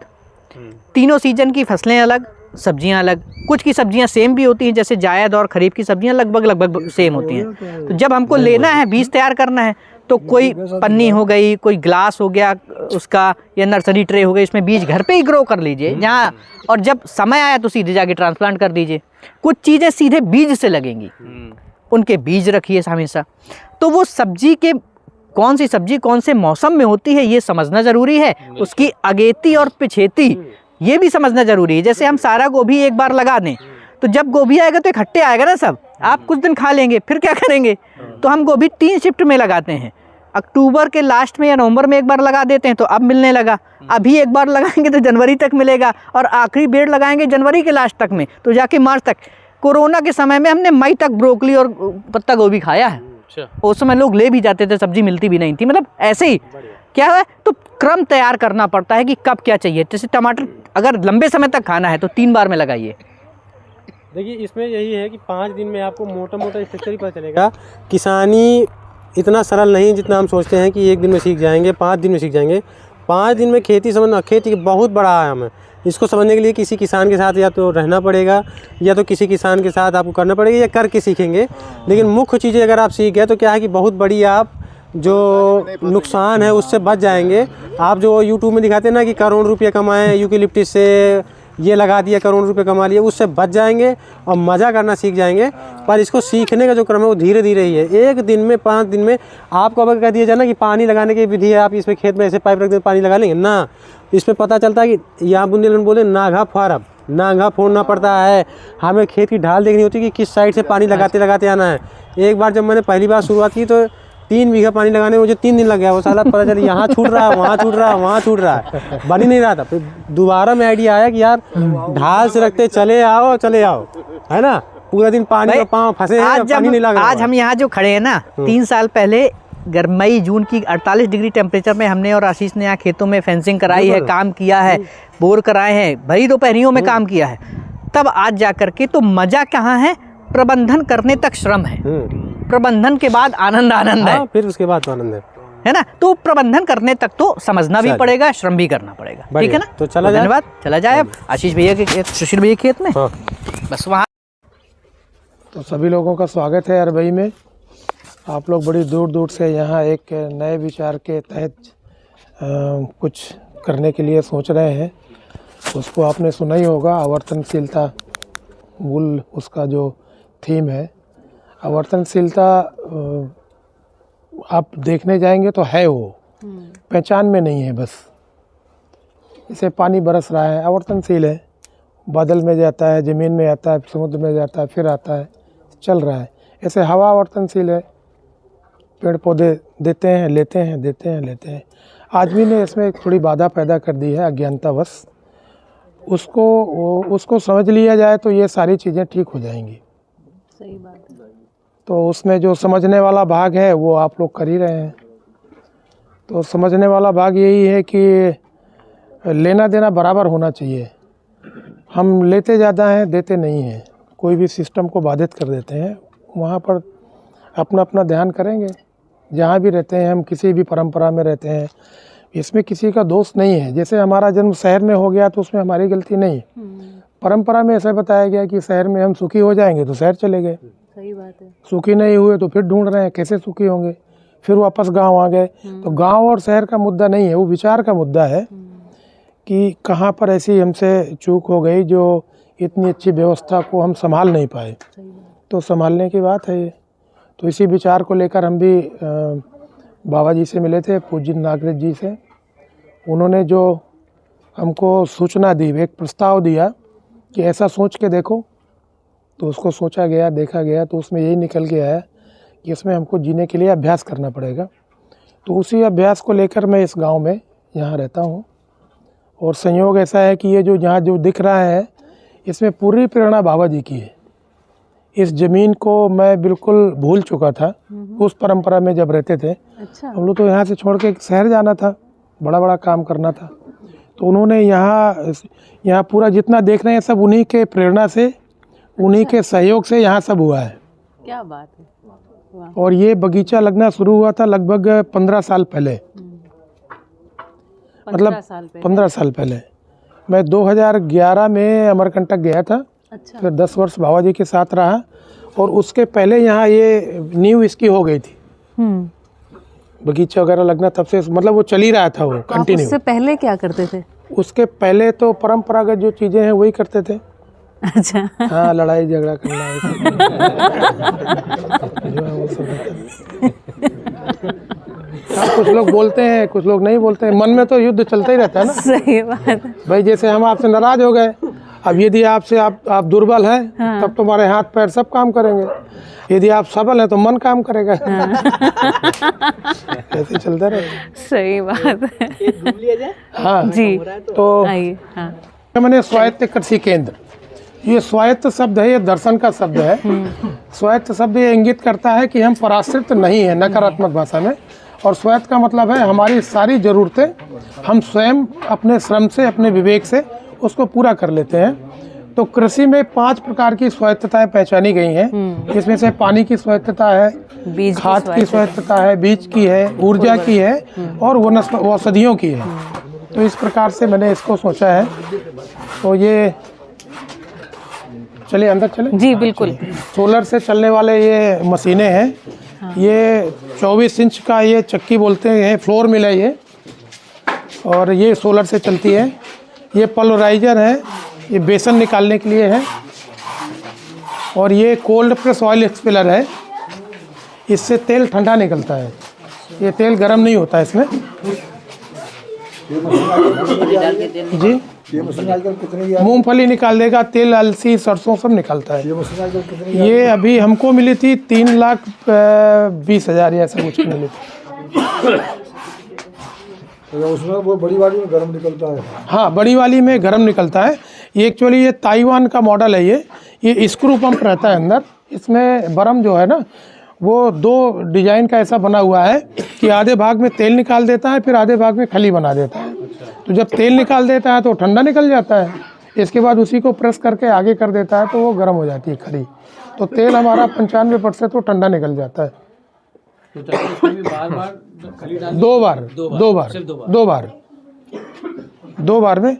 तीनों सीजन की फसलें अलग, सब्जियां अलग। कुछ की सब्जियां सेम भी होती हैं, जैसे जायद और खरीफ की सब्जियां लगभग सेम होती हैं। तो जब हमको लेना है, बीज तैयार करना है, तो कोई पन्नी हो गई, कोई ग्लास हो गया उसका, या नर्सरी ट्रे हो गई, इसमें बीज घर पे ही ग्रो कर लीजिए जहाँ, और जब समय आया तो सीधे जाके ट्रांसप्लांट कर दीजिए। कुछ चीज़ें सीधे बीज से लगेंगी, उनके बीज रखिए हमेशा। तो वो सब्जी के कौन सी सब्जी कौन से मौसम में होती है ये समझना ज़रूरी है, उसकी अगेती और पिछेती ये भी समझना ज़रूरी है। जैसे हम सारा गोभी एक बार लगा दें तो जब गोभी आएगा तो इकट्ठे आएगा ना सब, आप कुछ दिन खा लेंगे फिर क्या करेंगे। तो हम गोभी 3 शिफ्ट में लगाते हैं, अक्टूबर के लास्ट में या नवंबर में एक बार लगा देते हैं तो अब मिलने लगा, अभी एक बार लगाएंगे तो जनवरी तक मिलेगा, और आखिरी बेड़ लगाएंगे जनवरी के लास्ट तक में तो जाके मार्च तक। कोरोना के समय में हमने मई तक ब्रोकली और पत्ता गोभी खाया है, उस समय लोग ले भी जाते थे, सब्जी मिलती भी नहीं थी। मतलब ऐसे ही क्या है, तो क्रम तैयार करना पड़ता है कि कब क्या चाहिए। जैसे टमाटर अगर लंबे समय तक खाना है तो 3 बार में लगाइए। देखिए इसमें यही है कि 5 दिन में आपको मोटा मोटा स्ट्रक्चर ही पता चलेगा। किसानी इतना सरल नहीं जितना हम सोचते हैं कि 1 दिन में सीख जाएंगे, 5 दिन में सीख जाएंगे। 5 दिन में खेती समझना, खेती बहुत बड़ा आयाम है। इसको समझने के लिए किसी किसान के साथ या तो रहना पड़ेगा, या तो किसी किसान के साथ आपको करना पड़ेगा, या करके सीखेंगे। लेकिन मुख्य चीज़ें अगर आप सीख गए तो क्या है कि बहुत बड़ी आप जो नुकसान है उससे बच जाएंगे। आप जो यूट्यूब में दिखाते हैं ना कि करोड़ रुपये कमाएँ यूकेलिप्टस से, ये लगा दिया करोड़ रुपए कमा लिए, उससे बच जाएंगे और मज़ा करना सीख जाएंगे। पर इसको सीखने का जो क्रम है वो धीरे धीरे ही है। 1 दिन में 5 दिन में आपको अगर कह दिया जाए ना कि पानी लगाने की विधि है, आप इसमें खेत में ऐसे पाइप रख दें पानी लगा लेंगे ना, इसमें पता चलता है कि यहाँ बुंदेलखंड बोले नाघा फारब, नाघा फोड़ना पड़ता है। हमें खेत की ढाल देखनी होती है कि किस साइड से पानी लगाते लगाते आना है। एक बार जब मैंने पहली बार शुरुआत की तो 3 बीघा पानी लगाने में मुझे 3 दिन लग गया। वो साला पता चला यहाँ छूट रहा है, वहाँ छूट रहा है, वहाँ छूट रहा है, बन ही नहीं रहा था। फिर दोबारा में आइडिया आया कि यार ढाल से रखते चले आओ है ना, पूरा दिन पानी का पाँव फंसे हैं, पानी नहीं लग रहा। आज हम यहाँ जो खड़े हैं ना, 3 साल पहले मई जून की 48 डिग्री टेम्परेचर में हमने और आशीष ने यहाँ खेतों में फेंसिंग कराई है, काम किया है, बोर कराए हैं, भरी दोपहरियों में काम किया है। तब आज जा करके तो मज़ा कहाँ है, प्रबंधन करने तक श्रम है, प्रबंधन के बाद आनंद है, फिर उसके बाद तो आनंद है ना। तो प्रबंधन करने तक तो समझना भी पड़ेगा, श्रम भी करना पड़ेगा, ठीक है ना। तो चला धन्यवाद। चला जाए अब आशीष भैया के खेत, सुशील भैया के खेत में। बस वहाँ तो सभी लोगों का स्वागत है अरबई में। आप लोग बड़ी दूर दूर से यहाँ एक नए विचार के तहत कुछ करने के लिए सोच रहे हैं। उसको आपने सुना ही होगा, आवर्तनशीलता मूल उसका जो थीम है। आवर्तनशीलता आप देखने जाएंगे तो है, वो पहचान में नहीं है। बस जैसे पानी बरस रहा है, आवर्तनशील है, बादल में जाता है, ज़मीन में आता है, समुद्र में जाता है, फिर आता है, चल रहा है। ऐसे हवा आवर्तनशील है, पेड़ पौधे देते हैं, लेते हैं, देते हैं, लेते हैं। आदमी ने इसमें थोड़ी बाधा पैदा कर दी है अज्ञानतावश। उसको समझ लिया जाए तो ये सारी चीज़ें ठीक हो जाएंगी। सही बात है। तो उसमें जो समझने वाला भाग है वो आप लोग कर ही रहे हैं। तो समझने वाला भाग यही है कि लेना देना बराबर होना चाहिए। हम लेते ज़्यादा हैं, देते नहीं हैं, कोई भी सिस्टम को बाधित कर देते हैं। वहाँ पर अपना अपना ध्यान करेंगे। जहाँ भी रहते हैं हम, किसी भी परंपरा में रहते हैं, इसमें किसी का दोष नहीं है। जैसे हमारा जन्म शहर में हो गया तो उसमें हमारी गलती नहीं। परंपरा में ऐसा बताया गया कि शहर में हम सुखी हो जाएंगे तो शहर चले गए, सही बात है। सुखी नहीं हुए तो फिर ढूंढ रहे हैं कैसे सुखी होंगे, फिर वापस गांव आ गए। तो गांव और शहर का मुद्दा नहीं है, वो विचार का मुद्दा है कि कहाँ पर ऐसी हमसे चूक हो गई जो इतनी अच्छी व्यवस्था को हम संभाल नहीं पाए। तो संभालने की बात है ये। तो इसी विचार को लेकर हम भी बाबा जी से मिले थे, पूज्य नागरिक जी से। उन्होंने जो हमको सूचना दी, एक प्रस्ताव दिया कि ऐसा सोच के देखो। तो उसको सोचा गया, देखा गया, तो उसमें यही निकल के आया कि इसमें हमको जीने के लिए अभ्यास करना पड़ेगा। तो उसी अभ्यास को लेकर मैं इस गांव में यहाँ रहता हूँ। और संयोग ऐसा है कि ये जो यहाँ जो दिख रहा है, इसमें पूरी प्रेरणा बाबा जी की है। इस ज़मीन को मैं बिल्कुल भूल चुका था उस परंपरा में जब रहते थे। अच्छा। हम लोग तो यहाँ से छोड़ के शहर जाना था, बड़ा बड़ा काम करना था। तो उन्होंने यहाँ पूरा जितना देख रहे हैं सब उन्हीं के प्रेरणा से, उन्हीं के सहयोग से यहाँ सब हुआ है। क्या बात है। वाह। और ये बगीचा लगना शुरू हुआ था लगभग 15 साल पहले। मतलब 15 साल पहले मैं 2011 में अमरकंटक गया था। अच्छा। फिर 10 वर्ष बाबा जी के साथ रहा। और उसके पहले यहाँ ये नींव इसकी हो गई थी। बगीचा वगैरह लगना तब से मतलब वो चल ही रहा था वो आप कंटिन्यू। उससे पहले क्या करते थे? उसके पहले तो परंपरागत जो चीज़ें हैं वही करते थे। अच्छा। हाँ, लड़ाई झगड़ा करना ये सब जो है वो सब रहता है। हाँ, कुछ लोग बोलते हैं, कुछ लोग नहीं बोलते हैं, मन में तो युद्ध चलता ही रहता है ना। सही बात है। भाई जैसे हम आपसे नाराज हो गए, अब यदि आपसे आप दुर्बल हैं हाँ। तब तुम्हारे हाथ पैर सब काम करेंगे, यदि आप सबल हैं तो मन काम करेगा। ऐसे चलता रहेगा। सही बात है। हाँ जी, तो आइए। हाँ, मैंने स्वायत्त कृषि केंद्र, ये स्वायत्त शब्द है, ये दर्शन का शब्द है। स्वायत्त शब्द ये इंगित करता है कि हम पराश्रित नहीं है, नकारात्मक भाषा में। और स्वायत्त का मतलब है हमारी सारी ज़रूरतें हम स्वयं अपने श्रम से, अपने विवेक से उसको पूरा कर लेते हैं। तो कृषि में 5 प्रकार की स्वायत्तताएं पहचानी गई हैं। इसमें से पानी की स्वायत्तता है, खाद की स्वायत्तता है, बीज की है, ऊर्जा की है और औषधियों की है। तो इस प्रकार से मैंने इसको सोचा है। तो ये चलिए अंदर चले। जी बिल्कुल। सोलर से चलने वाले ये मशीनें हैं। हाँ। ये 24 इंच का ये चक्की बोलते हैं, फ्लोर मिल है ये, और ये सोलर से चलती है। ये पल्वराइजर है, ये बेसन निकालने के लिए है। और ये कोल्ड प्रेस ऑयल एक्सपेलर है, इससे तेल ठंडा निकलता है, ये तेल गर्म नहीं होता है इसमें। जी, मूंगफली निकाल देगा, तेल, अलसी, सरसों सब निकालता है। ये अभी हमको मिली थी 3,20,000 या ऐसा कुछ मिली थी। उसमें वो बड़ी वाली में गर्म निकलता है। हाँ, बड़ी वाली में गर्म निकलता है। ये एक्चुअली ये ताइवान का मॉडल है। ये स्क्रू पंप रहता है अंदर। इसमें बरम जो है ना, वो 2 डिजाइन का ऐसा बना हुआ है कि आधे भाग में तेल निकाल देता है, फिर आधे भाग में खली बना देता है। तो जब तेल निकाल देता है तो ठंडा निकल जाता है, इसके बाद उसी को प्रेस करके आगे कर देता है तो वो गर्म हो जाती है खली। तो तेल हमारा 95% तो ठंडा निकल जाता है। तो इसमें भी बार-बार खली डाल 2 बार में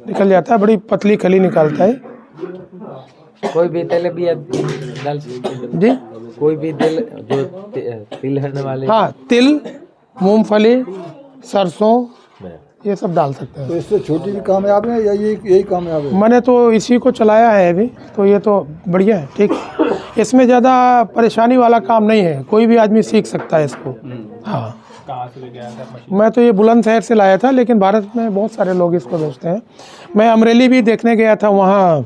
निकल जाता है। बड़ी पतली खली निकालता है। कोई भी तेल भी डाल सकते जी, कोई भी तेल जो तिल हरने वाले। हाँ, तिल, मूंगफली, सरसों ये सब डाल सकते हैं। तो इससे छोटी भी कामयाब है या यही कामयाब है? मैंने तो इसी को चलाया है अभी, तो ये तो बढ़िया है, ठीक। इसमें ज़्यादा परेशानी वाला काम नहीं है, कोई भी आदमी सीख सकता है इसको। हाँ, कहाँ से लेके आया था मशीन? मैं तो ये बुलंदशहर से लाया था, लेकिन भारत में बहुत सारे लोग इसको बेचते हैं। मैं अमरेली भी देखने गया था, वहाँ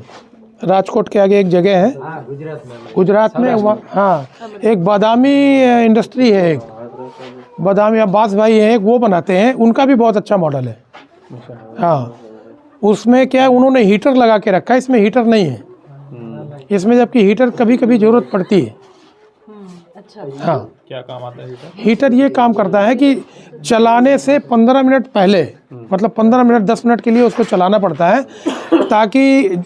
राजकोट के आगे एक जगह है, गुजरात में वहाँ। हाँ, एक बादामी इंडस्ट्री है, एक बादामी अब्बास भाई है, एक वो बनाते हैं, उनका भी बहुत अच्छा मॉडल है। हाँ, उसमें क्या है, उन्होंने हीटर लगा के रखा है, इसमें हीटर नहीं है इसमें, जबकि हीटर कभी कभी ज़रूरत पड़ती है। हाँ, क्या काम आता है हीटर? हीटर ये काम करता है कि चलाने से 15 मिनट पहले, मतलब 15 मिनट 10 मिनट के लिए उसको चलाना पड़ता है, ताकि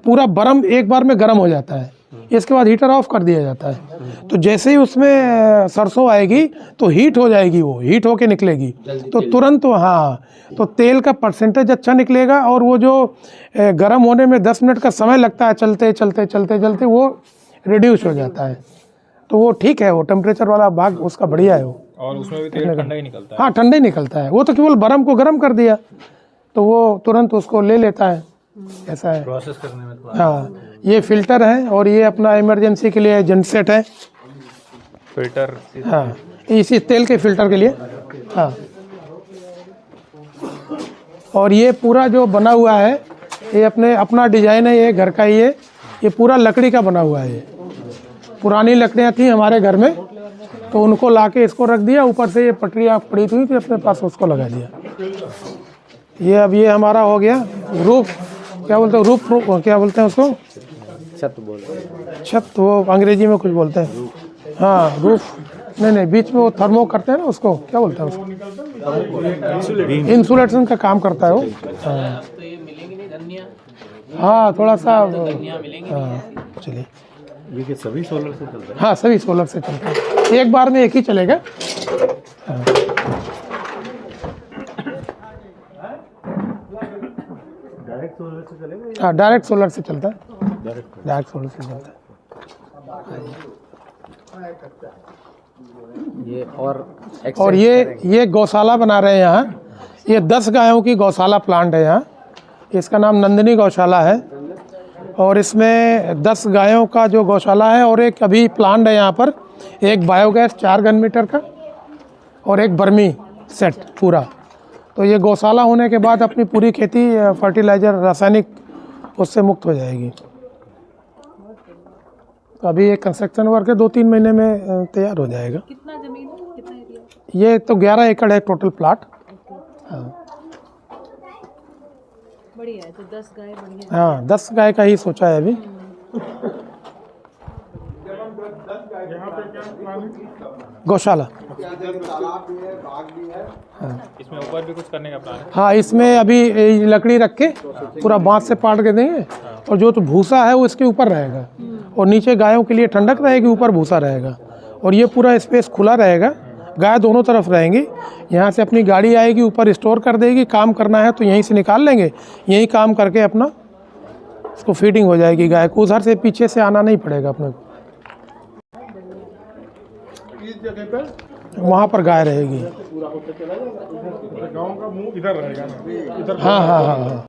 पूरा बरम एक बार में गर्म हो जाता है। इसके बाद हीटर ऑफ कर दिया जाता है। तो जैसे ही उसमें सरसों आएगी तो हीट हो जाएगी, वो हीट होके निकलेगी, तो तुरंत हाँ, तो तेल का परसेंटेज अच्छा निकलेगा। और वो जो गर्म होने में 10 मिनट का समय लगता है, चलते चलते चलते चलते वो रिड्यूस हो जाता है। तो वो ठीक है, वो टेम्परेचर वाला भाग उसका बढ़िया है वो। और उसमें भी तेल ठंडा ही निकलता है? हाँ, ठंडा ही निकलता है। वो तो केवल बरम को गर्म कर दिया तो वो तुरंत उसको ले लेता है, ऐसा है प्रोसेस करने में। हाँ, ये फिल्टर है और ये अपना इमरजेंसी के लिए जनसेट है। फिल्टर? हाँ, इसी तेल के फिल्टर के लिए। हाँ, और ये पूरा जो बना हुआ है ये अपना डिजाइन है, ये घर का ही है। ये पूरा लकड़ी का बना हुआ है। ये पुरानी लकड़ियाँ थी हमारे घर में, तो उनको लाके इसको रख दिया, ऊपर से ये पटरियाँ पड़ी हुई थी, अपने पास उसको लगा दिया। ये अब ये हमारा हो गया रूफ, क्या बोलते हैं, रूफ, क्या बोलते हैं उसको? छत बोलते हैं। छत, वो अंग्रेजी में कुछ बोलते हैं। हाँ, रूफ नहीं, बीच में वो थर्मो करते हैं ना, उसको क्या बोलते हैं उसको? इंसुलेशन का काम करता है वो। हाँ, थोड़ा सा। हाँ, चलिए। ये सभी सोलर से चलता है? हाँ, सभी सोलर से चलता है, एक बार में एक ही चलेगा। हाँ। डायरेक्ट सोलर से चलेगा? हाँ, डायरेक्ट सोलर से चलता है, डायरेक्ट सोलर से चलता है। ये और ये गौशाला बना रहे हैं यहाँ। ये 10 गायों की गौशाला प्लांट है यहाँ। इसका नाम नंदिनी गौशाला है और इसमें 10 गायों का जो गौशाला है और एक अभी प्लांट है यहाँ पर, एक बायोगैस 4 घन मीटर का और एक बर्मी सेट पूरा। तो ये गौशाला होने के बाद अपनी पूरी खेती फर्टिलाइज़र रासायनिक उससे मुक्त हो जाएगी। तो अभी ये कंस्ट्रक्शन वर्क है, 2-3 महीने में तैयार हो जाएगा। कितना जमीन है, कितना एरिया? ये तो 11 एकड़ है टोटल प्लाट। हाँ बढ़िया है। तो 10 गाय बढ़िया। हाँ 10 गाय का ही सोचा है अभी। गौशाला। इसमें ऊपर भी कुछ करने का प्लान है? हाँ इसमें अभी लकड़ी रख के पूरा बांस से पाट के देंगे और जो तो भूसा है वो इसके ऊपर रहेगा और नीचे गायों के लिए ठंडक रहेगी, ऊपर भूसा रहेगा और ये पूरा स्पेस खुला रहेगा। गाय दोनों तरफ रहेंगी। यहाँ से अपनी गाड़ी आएगी, ऊपर स्टोर कर देगी। काम करना है तो यहीं से निकाल लेंगे, यहीं काम करके अपना इसको फीडिंग हो जाएगी गाय को। उधर से पीछे से आना नहीं पड़ेगा अपने को। वहाँ पर गाय रहेगी। गांव का मुंह इधर रहेगा ना, इधर। हाँ हाँ हाँ हाँ।